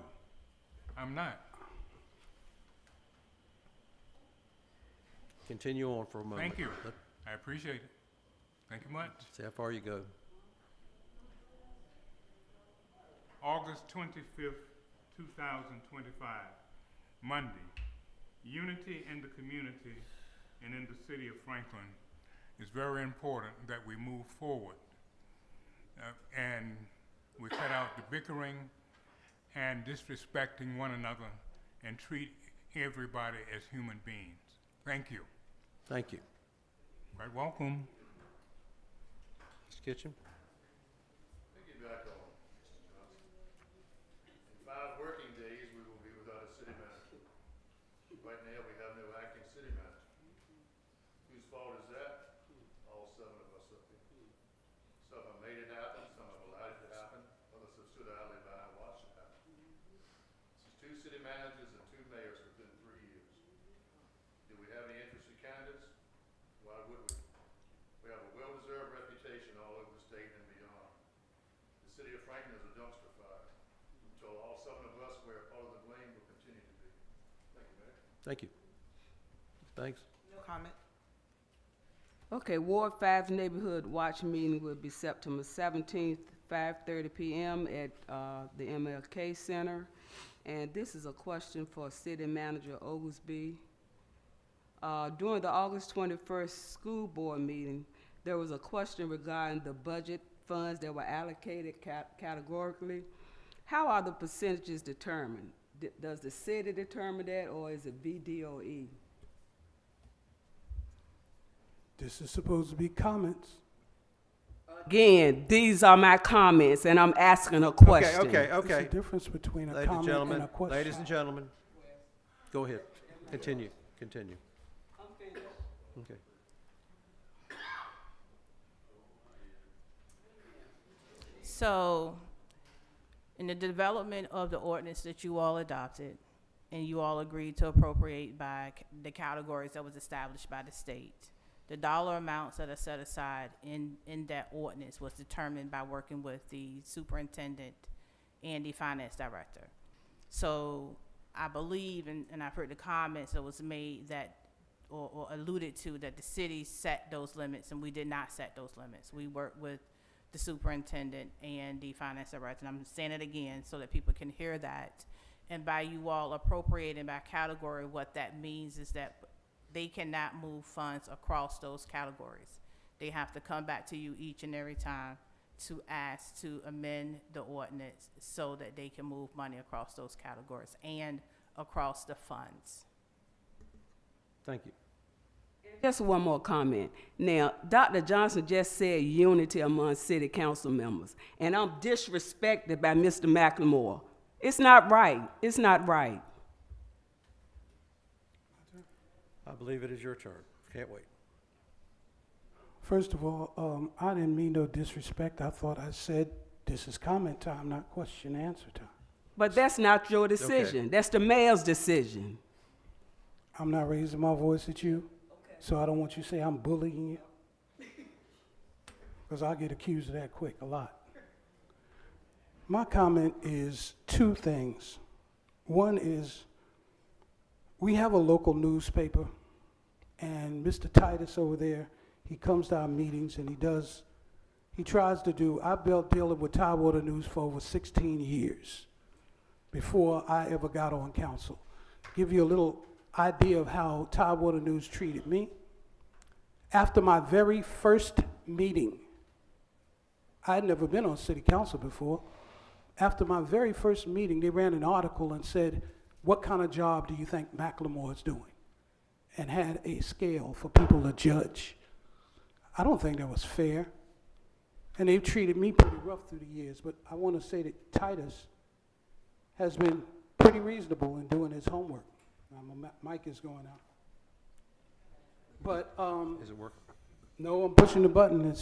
I'm not. Continue on for a moment. Thank you. I appreciate it. Thank you much. See how far you go. August 25th, 2025, Monday. Unity in the community and in the city of Franklin is very important that we move forward. And we cut out the bickering and disrespecting one another and treat everybody as human beings. Thank you. Thank you. Right, welcome. Mr. Kitchen? Piggyback on Mr. Johnson. In 5 working days, we will be without a city manager. Right now, we have no acting city manager. Whose fault is that? All 7 of us up here. Some have made it happen, some have allowed it to happen, others have stood idly by and watched it happen. This is 2 city managers and 2 mayors within 3 years. Do we have any interested candidates? Why would we? We have a well-deserved reputation all over the state and beyond. The city of Franklin is a dumpster fire. Until all 7 of us wear part of the blame, will continue to be. Thank you, Mayor. Thank you. Thanks. No comment. Okay, Ward 5 Neighborhood Watch meeting will be September 17th, 5:30 p.m. at the MLK Center. And this is a question for City Manager Oglesby. During the August 21st school board meeting, there was a question regarding the budget funds that were allocated categorically. How are the percentages determined? Does the city determine that, or is it VDOE? This is supposed to be comments. Again, these are my comments, and I'm asking a question. Okay, There's okay. a difference between a Ladies and comment and gentlemen, a question. ladies and gentlemen, go ahead. Continue. Okay. So, in the development of the ordinance that you all adopted, and you all agreed to appropriate by the categories that was established by the state, the dollar amounts that are set aside in that ordinance was determined by working with the superintendent and the finance director. So I believe, and I've heard the comments that was made that, or alluded to, that the city set those limits, and we did not set those limits. We worked with the superintendent and the finance director, and I'm saying it again so that people can hear that. And by you all appropriating by category, what that means is that they cannot move funds across those categories. They have to come back to you each and every time to ask to amend the ordinance so that they can move money across those categories and across the funds. Thank you. Just one more comment. Now, Dr. Johnson just said unity among city council members, and I'm disrespected by Mr. McLemore. It's not right. It's not right. I believe it is your turn. Can't wait. First of all, I didn't mean no disrespect. I thought I said this is comment time, not question answer time. But that's not your decision. Okay. That's the mayor's decision. I'm not raising my voice at you, so I don't want you to say I'm bullying you, because I get accused of that quick a lot. My comment is two things. One is we have a local newspaper, and Mr. Titus over there, he comes to our meetings and he tries to do, I've been dealing with Tidewater News for over 16 years before I ever got on council. Give you a little idea of how Tidewater News treated me. After my very first meeting, I had never been on city council before. After my very first meeting, they ran an article and said, what kind of job do you think McLemore is doing? And had a scale for people to judge. I don't think that was fair. And they've treated me pretty rough through the years, but I want to say that Titus has been pretty reasonable in doing his homework. My mic is going out. But, Is it working? no, I'm pushing the button.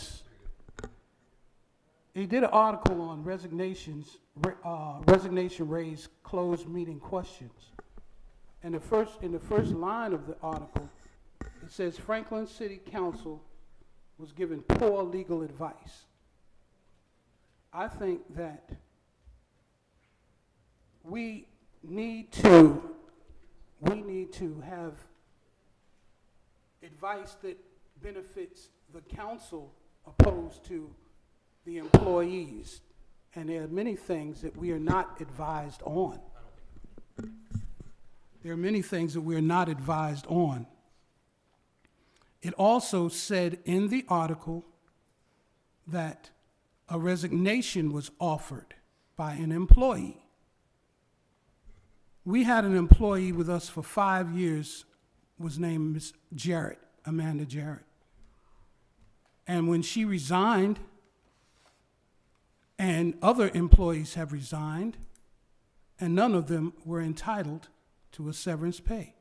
He did an article on resignation raised closed meeting questions. And in the first line of the article, it says Franklin City Council was given poor legal advice. I think that we need to have advice that benefits the council opposed to the employees. And there are many things that we are not advised on. There are many things that we are not advised on. It also said in the article that a resignation was offered by an employee. We had an employee with us for 5 years, was named Ms. Jarrett, Amanda Jarrett. And when she resigned, and other employees have resigned, and none of them were entitled to a severance pay.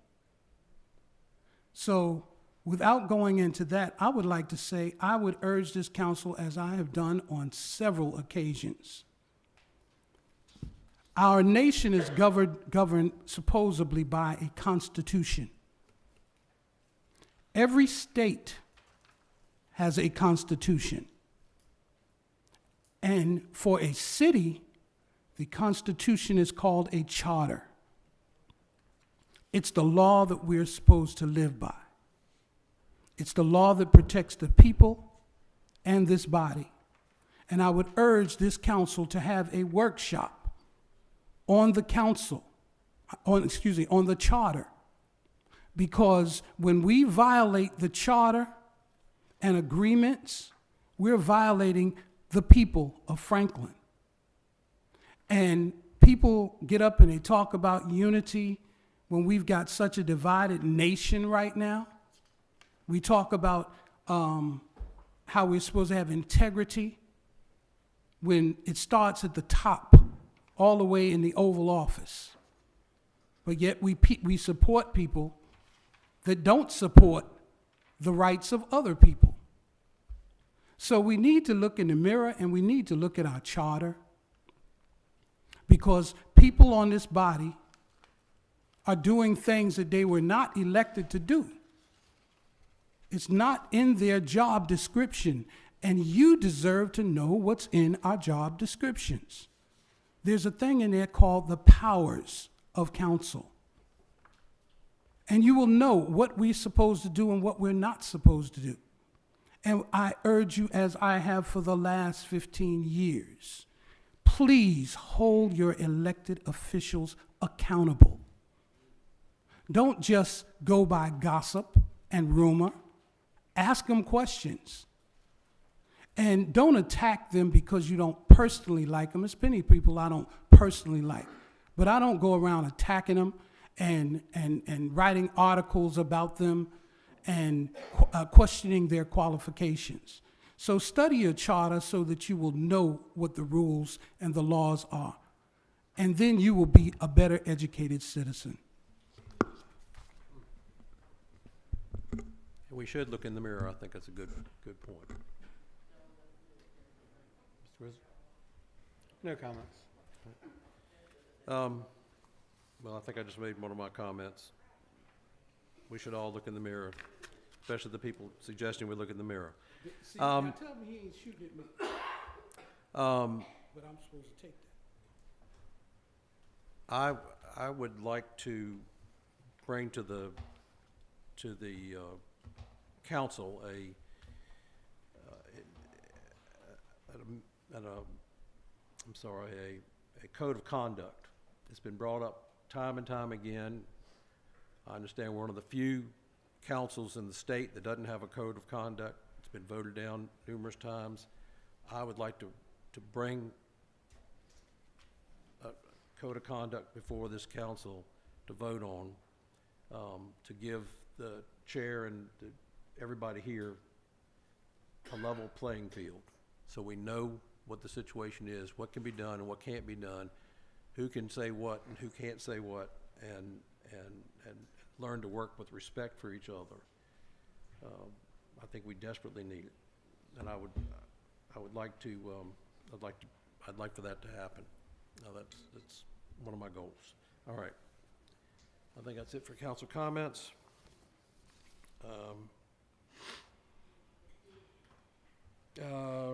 So, without going into that, I would like to say I would urge this council, as I have done on several occasions. Our nation is governed supposedly by a constitution. Every state has a constitution. And for a city, the Constitution is called a charter. It's the law that we're supposed to live by. It's the law that protects the people and this body. And I would urge this council to have a workshop on the on the charter. Because when we violate the charter and agreements, we're violating the people of Franklin. And people get up and they talk about unity when we've got such a divided nation right now. We talk about how we're supposed to have integrity when it starts at the top, all the way in the Oval Office. But yet we support people that don't support the rights of other people. So we need to look in the mirror and we need to look at our charter, because people on this body are doing things that they were not elected to do. It's not in their job description, and you deserve to know what's in our job descriptions. There's a thing in there called the powers of council. And you will know what we're supposed to do and what we're not supposed to do. And I urge you, as I have for the last 15 years, please hold your elected officials accountable. Don't just go by gossip and rumor. Ask them questions. And don't attack them because you don't personally like them. There's many people I don't personally like. But I don't go around attacking them and writing articles about them and questioning their qualifications. So study your charter so that you will know what the rules and the laws are. And then you will be a better educated citizen. We should look in the mirror. I think that's a good point. Mr. Rizzo? No comments. Well, I think I just made one of my comments. We should all look in the mirror, especially the people suggesting we look in the mirror. See, now tell me he ain't shooting at me. But I'm supposed to take that. I would like to bring to the council a code of conduct. It's been brought up time and time again. I understand we're one of the few councils in the state that doesn't have a code of conduct. It's been voted down numerous times. I would like to bring a code of conduct before this council to vote on, to give the chair and everybody here a level playing field, so we know what the situation is, what can be done and what can't be done, who can say what and who can't say what, and learn to work with respect for each other. I think we desperately need it, and I'd like for that to happen. Now that's one of my goals. All right, I think that's it for council comments.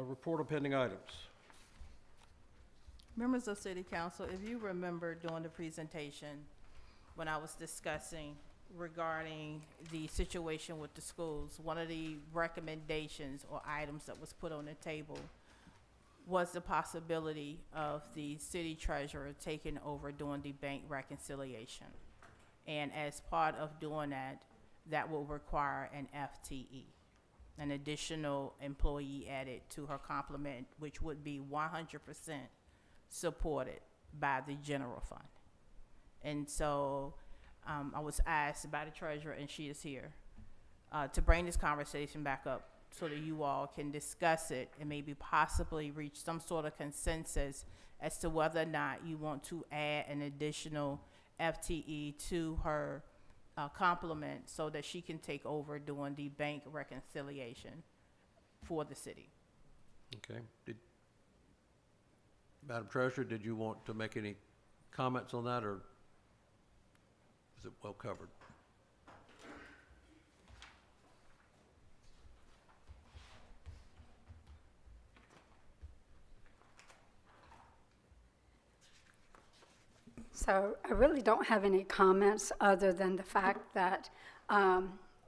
Report of pending items. Members of City Council, if you remember during the presentation, when I was discussing regarding the situation with the schools, one of the recommendations or items that was put on the table was the possibility of the city treasurer taking over doing the bank reconciliation. And as part of doing that, that will require an FTE, an additional employee added to her complement, which would be 100% supported by the general fund. And so I was asked by the treasurer, and she is here, to bring this conversation back up so that you all can discuss it and maybe possibly reach some sort of consensus as to whether or not you want to add an additional FTE to her complement so that she can take over doing the bank reconciliation for the city. Okay. Madam Treasurer, did you want to make any comments on that, or is it well covered? So I really don't have any comments other than the fact that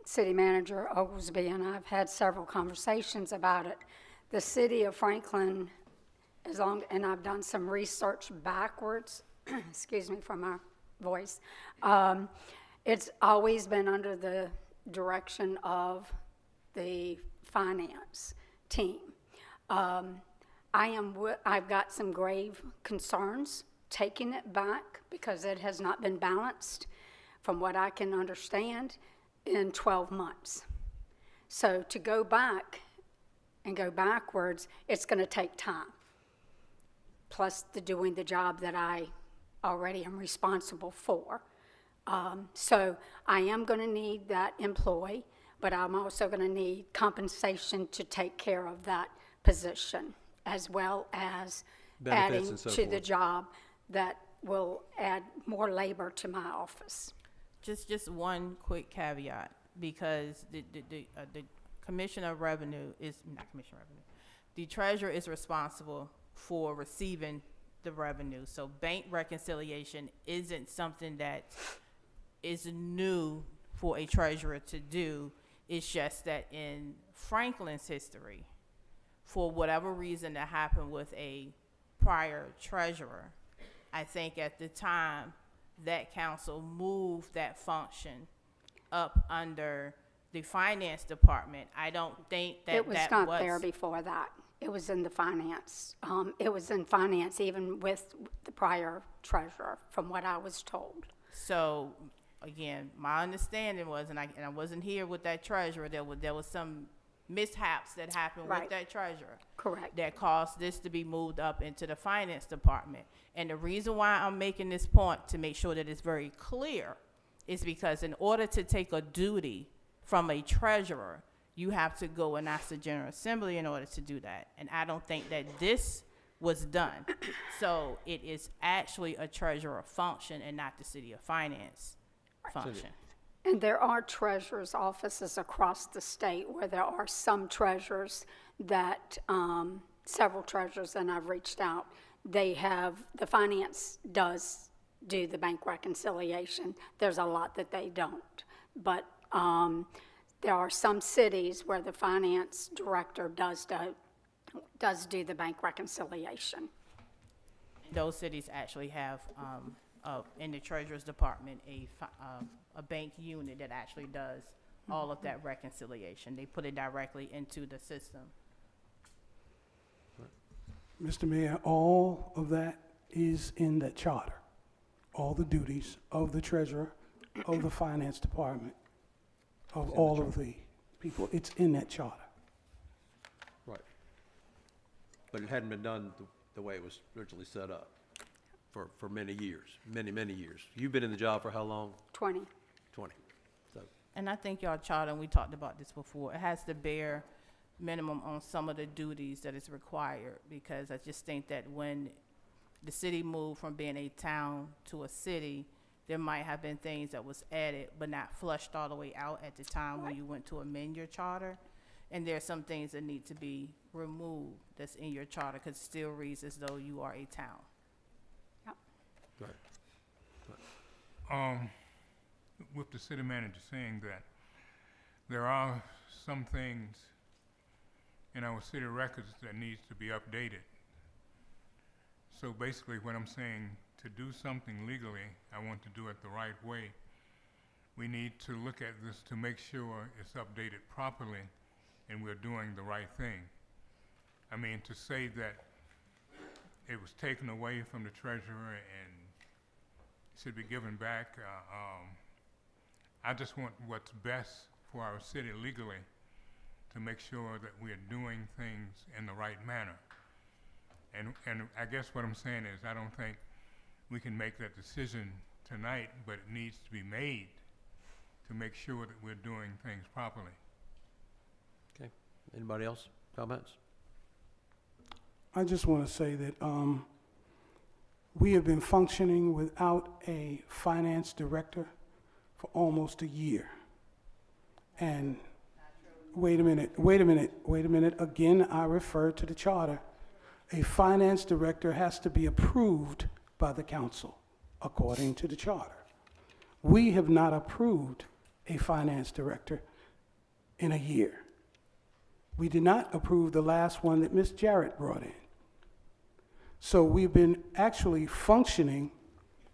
City Manager Oglesby and I have had several conversations about it. The city of Franklin, and I've done some research backwards, excuse me for my voice, it's always been under the direction of the finance team. I've got some grave concerns taking it back because it has not been balanced, from what I can understand, in 12 months. So to go back and go backwards, it's going to take time. Plus doing the job that I already am responsible for. So I am going to need that employee, but I'm also going to need compensation to take care of that position, as well as Benefits adding and so to the forth. job that will add more labor to my office. Just one quick caveat, because the Commissioner of Revenue is, not Commissioner of Revenue, the treasurer is responsible for receiving the revenue. So bank reconciliation isn't something that is new for a treasurer to do. It's just that in Franklin's history, for whatever reason that happened with a prior treasurer, I think at the time that council moved that function up under the finance department. I don't think that It was not there before that. It was in the finance. It was in finance even with the prior treasurer, from what I was told. So, again, my understanding was, and I wasn't here with that treasurer, there was some mishaps that happened with Right. that treasurer. Correct. That caused this to be moved up into the finance department. And the reason why I'm making this point, to make sure that it's very clear, is because in order to take a duty from a treasurer, you have to go and ask the General Assembly in order to do that. And I don't think that this was done. So it is actually a treasurer function and not the City of Finance function. And there are treasurers' offices across the state where there are some treasurers that, several treasurers, and I've reached out, the finance does do the bank reconciliation. There's a lot that they don't. But there are some cities where the finance director does do the bank reconciliation. Those cities actually have, in the treasurer's department, a bank unit that actually does all of that reconciliation. They put it directly into the system. Mr. Mayor, all of that is in that charter. All the duties of the treasurer, of the finance department, of all of the people, it's in that charter. Right. But it hadn't been done the way it was originally set up for many years, many years. You've been in the job for how long? 20. 20. So, And I think y'all charter, and we talked about this before, it has to bear minimum on some of the duties that is required, because I just think that when the city moved from being a town to a city, there might have been things that was added but not flushed all the way out at the time when you went to amend your charter. And there are some things that need to be removed that's in your charter, because it still reads as though you are a town. right. With the city manager saying that, there are some things in our city records that needs to be updated. So basically what I'm saying, to do something legally, I want to do it the right way. We need to look at this to make sure it's updated properly and we're doing the right thing. I mean, to say that it was taken away from the treasurer and should be given back, I just want what's best for our city legally, to make sure that we're doing things in the right manner. And I guess what I'm saying is, I don't think we can make that decision tonight, but it needs to be made to make sure that we're doing things properly. Okay. Anybody else? Comments? I just want to say that we have been functioning without a finance director for almost a year. And wait a minute. Again, I refer to the charter. A finance director has to be approved by the council, according to the charter. We have not approved a finance director in a year. We did not approve the last one that Ms. Jarrett brought in. So we've been actually functioning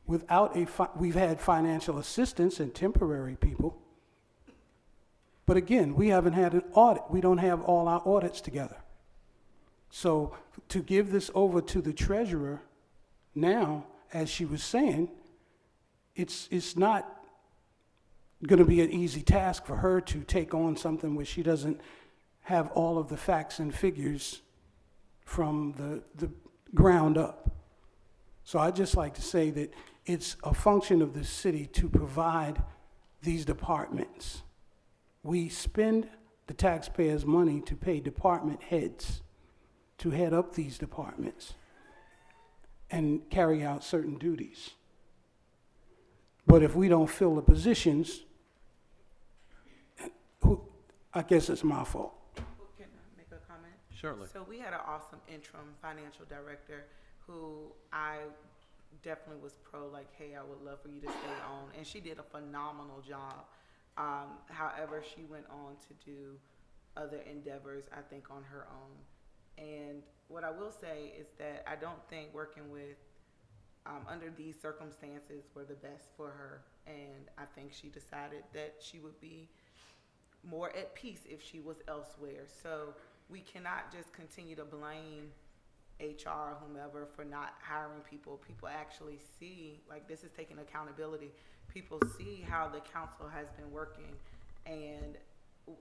without we've had financial assistance and temporary people. But again, we haven't had an audit. We don't have all our audits together. So to give this over to the treasurer now, as she was saying, it's not going to be an easy task for her to take on something where she doesn't have all of the facts and figures from the ground up. So I'd just like to say that it's a function of the city to provide these departments. We spend the taxpayers' money to pay department heads to head up these departments and carry out certain duties. But if we don't fill the positions, I guess it's my fault. Can I make a comment? Certainly. So we had an awesome interim financial director who I definitely was pro, like, hey, I would love for you to stay on. And she did a phenomenal job. However, she went on to do other endeavors, I think, on her own. And what I will say is that I don't think working with, under these circumstances, were the best for her. And I think she decided that she would be more at peace if she was elsewhere. So we cannot just continue to blame HR or whomever for not hiring people. People actually see, like, this is taking accountability. People see how the council has been working, and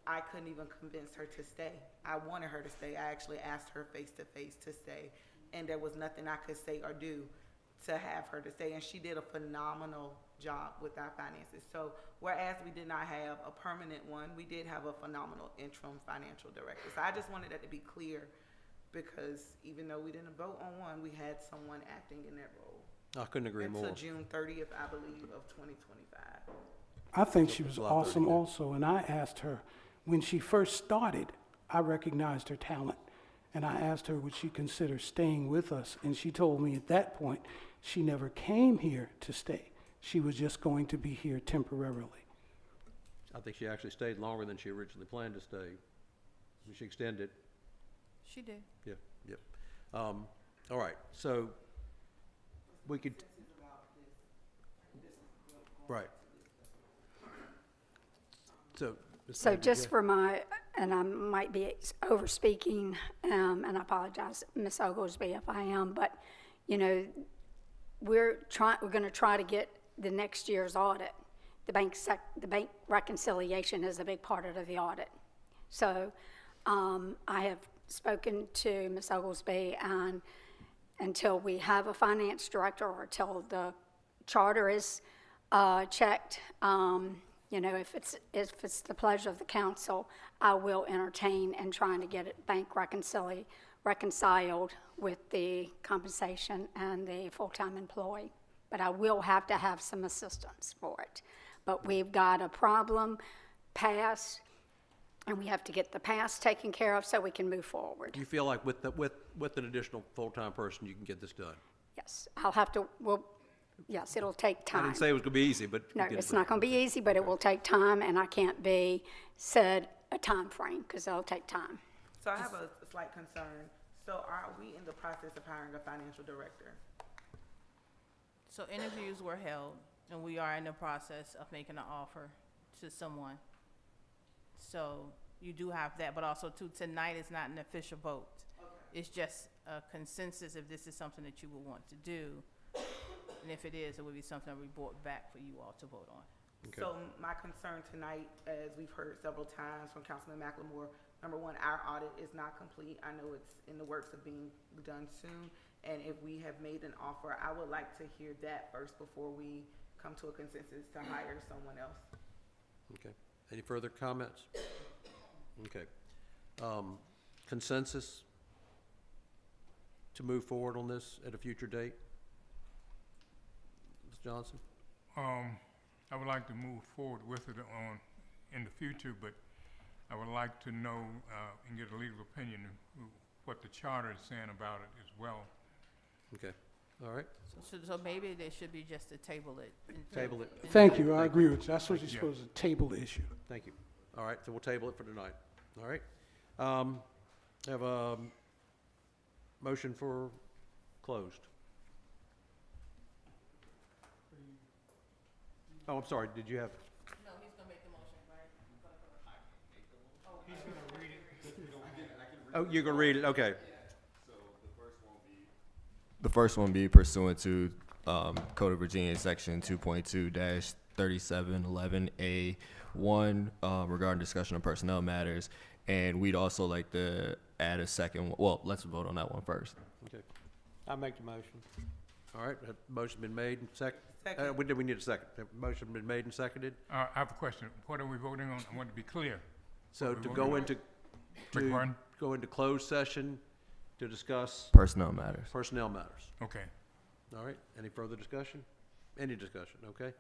I couldn't even convince her to stay. I wanted her to stay. I actually asked her face to face to stay, and there was nothing I could say or do to have her to stay. And she did a phenomenal job with our finances. So whereas we did not have a permanent one, we did have a phenomenal interim financial director. So I just wanted that to be clear, because even though we didn't vote on one, we had someone acting in that role. I couldn't agree more. Until June 30th, I believe, of 2025. I think she was July awesome 30th. also, and I asked her, when she first started, I recognized her talent, and I asked her would she consider staying with us, and she told me at that point she never came here to stay. She was just going to be here temporarily. I think she actually stayed longer than she originally planned to stay. She extended. She did. Yeah, yep. All right, so we could. Right. So. Ms. So Knight, did just you- for my, and I might be over-speaking, and I apologize, Ms. Oglesby, if I am, but, you know, we're gonna try to get the next year's audit. The bank reconciliation is a big part of the audit. So, I have spoken to Ms. Oglesby, and until we have a finance director or till the charter is, checked, you know, if it's the pleasure of the council, I will entertain and trying to get it bank reconciled with the compensation and the full-time employee. But I will have to have some assistance for it. But we've got a problem past, and we have to get the past taken care of so we can move forward. Do you feel like with an additional full-time person, you can get this done? Yes, I'll have to, yes, it'll take I time. didn't say it was gonna be easy, but. No, you get it it's done. not going to be easy, but it will take time, and I can't be said a time frame because it'll take time. So I have a slight concern. So are we in the process of hiring a financial director? So interviews were held, and we are in the process of making an offer to someone. So you do have that, but also too, tonight is not an official vote. It's just a consensus if this is something that you would want to do. And if it is, it would be something that we brought back for you all to vote on. Okay. So my concern tonight, as we've heard several times from Councilman McLemore, number one, our audit is not complete. I know it's in the works of being done soon. And if we have made an offer, I would like to hear that first before we come to a consensus to hire someone else. Okay. Any further comments? Okay. Consensus to move forward on this at a future date? Ms. Johnson? I would like to move forward with it in the future, but I would like to know and get a legal opinion of what the charter is saying about it as well. Okay. All right. So maybe there should be just a table it. Table it. Thank you, I agree with you. That's what you're Yeah. supposed to table the issue. Thank you. All right, so we'll table it for tonight. All right. Have a motion for closed. Oh, I'm sorry, did you have? No, he's gonna make the motion, right? Oh, you're gonna read it, okay. The first one be pursuant to Code of Virginia, Section 2.2-3711A1 regarding discussion of personnel matters. And we'd also like to add a second one. Well, let's vote on that one first. Okay. I'll make the motion. All right, that motion been made and Second. we need a second. That motion been made and seconded. I have a question. What are we voting on? I want to be clear. So What to are we go voting into, Beg pardon? go into closed session to discuss Personnel matters. personnel matters. Okay. All right, any further discussion? Any discussion, okay?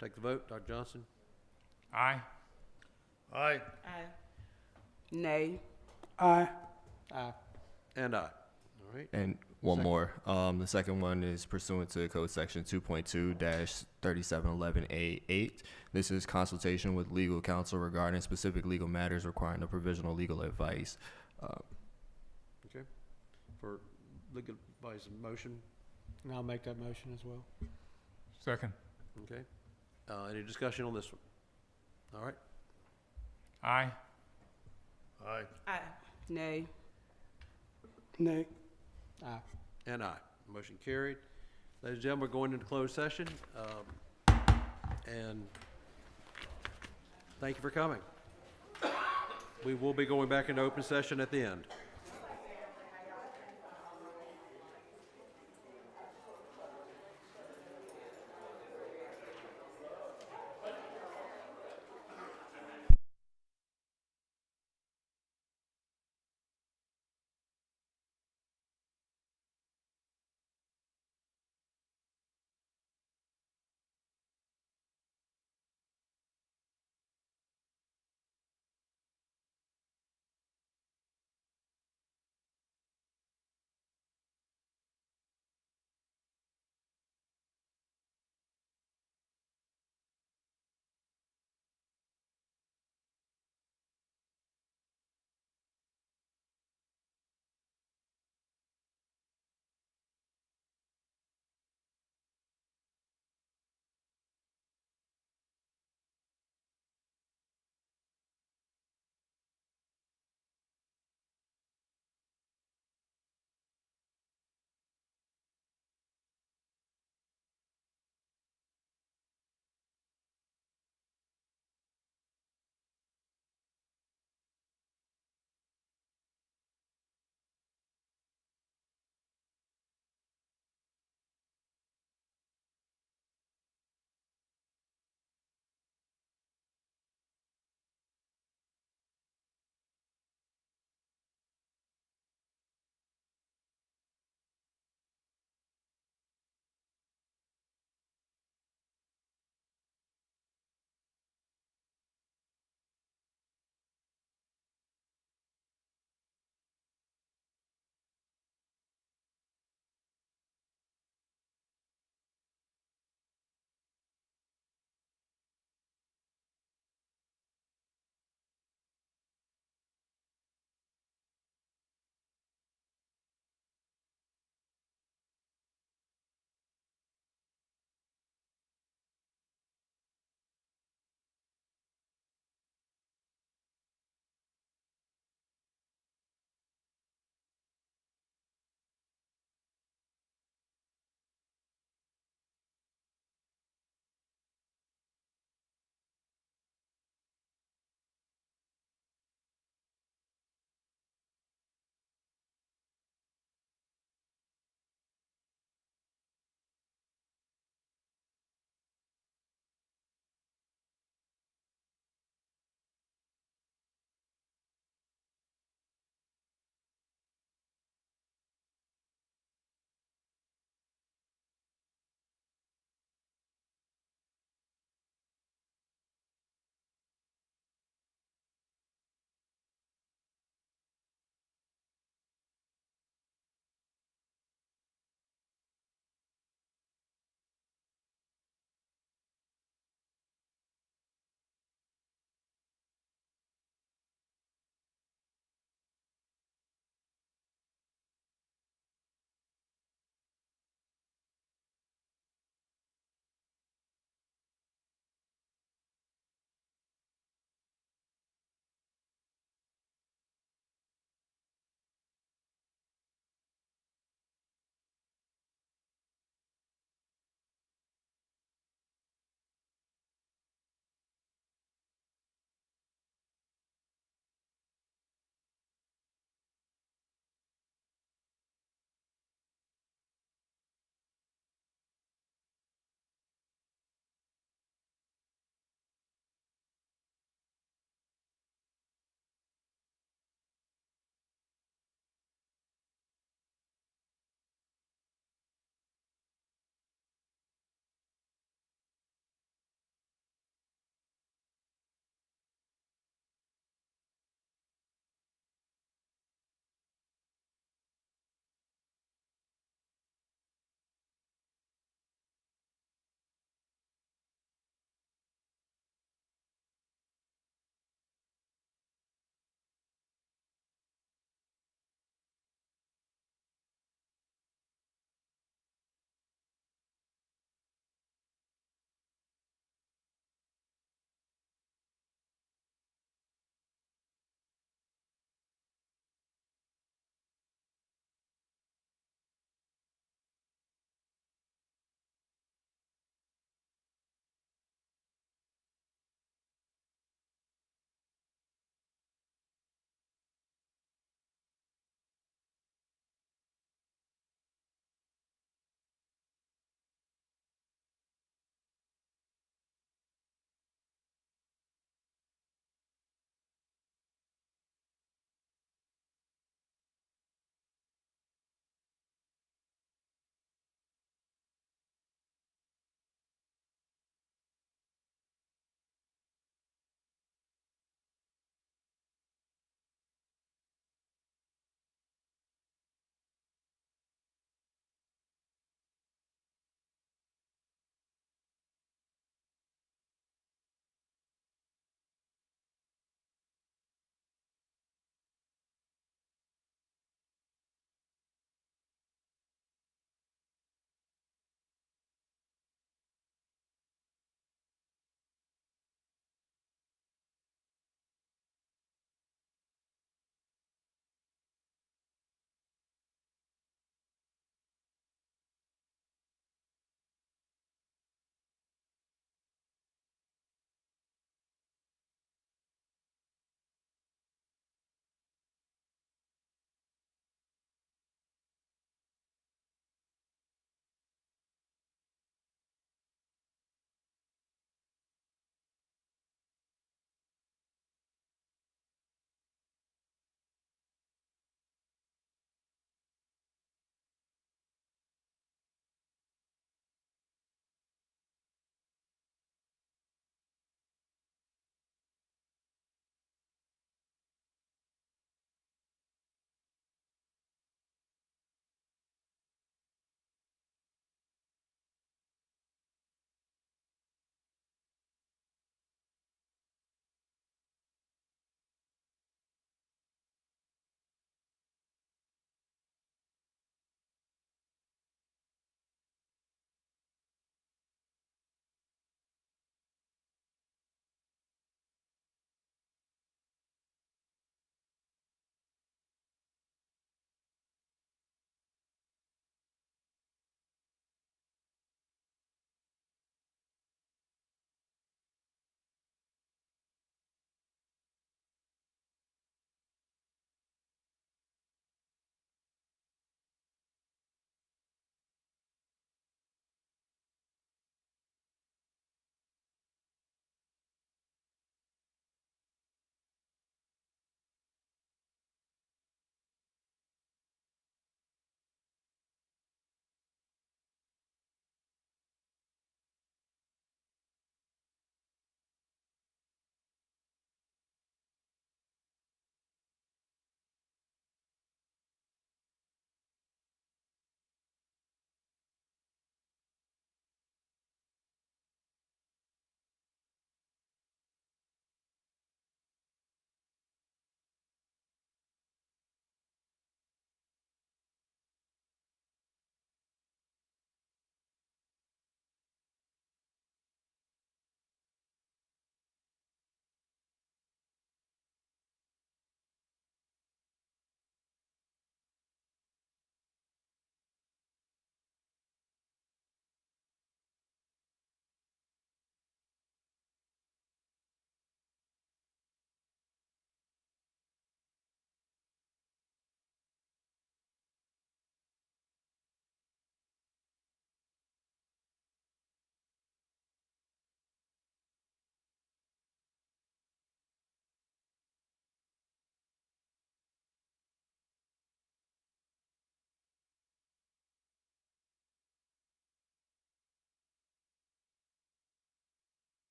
Take the vote, Dr. Johnson? Aye. Aye. Aye. Nay. Aye. Aye. And aye. All right, And one Second. more. The second one is pursuant to Code Section 2.2-3711A8. This is consultation with legal counsel regarding specific legal matters requiring a provisional legal advice. okay. For legal advice and motion, And I'll make that motion as well. Second. okay? Any discussion on this one? All right, Aye. Aye. Aye. Nay. Nay. Aye. and aye. Motion carried. Ladies and gentlemen, we're going into closed session. And thank you for coming. We will be going back into open session at the end.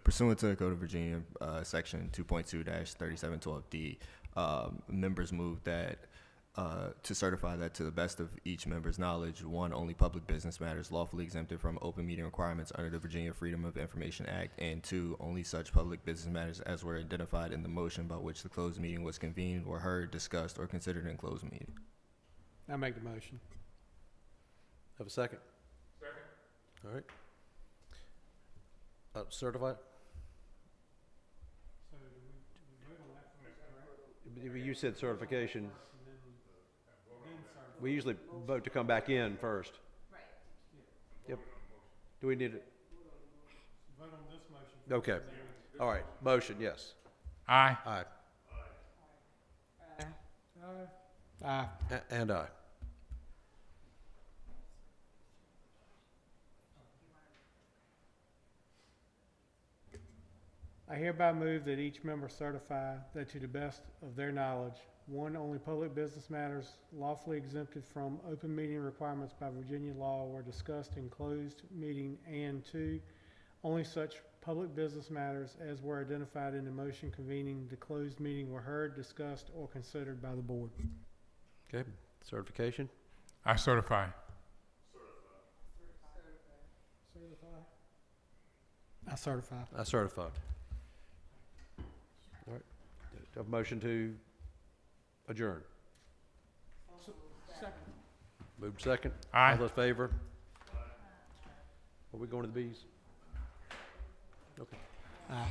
Pursuant to the Code of Virginia, Section 2.2-3712D, members move that to certify that to the best of each member's knowledge, one, only public business matters lawfully exempted from open meeting requirements under the Virginia Freedom of Information Act, and two, only such public business matters as were identified in the motion by which the closed meeting was convened or heard, discussed, or considered in closed meeting. I make the motion. Have a second? Second. All right. Certified? You said certification. We usually vote to come back in first. Right. Yep. Do we need it? Vote on this motion. Okay. All right. Motion, yes. Aye. Aye. Aye. And aye. I hereby move that each member certify that to the best of their knowledge, one, only public business matters lawfully exempted from open meeting requirements by Virginia law were discussed in closed meeting, and two, only such public business matters as were identified in the motion convening the closed meeting were heard, discussed, or considered by the board. Okay. Certification? I certify. I certify. I certify. All right. Do I have a motion to adjourn? Second. Moved second. Aye. All those in favor? Are we going to the bees? Okay. Aye.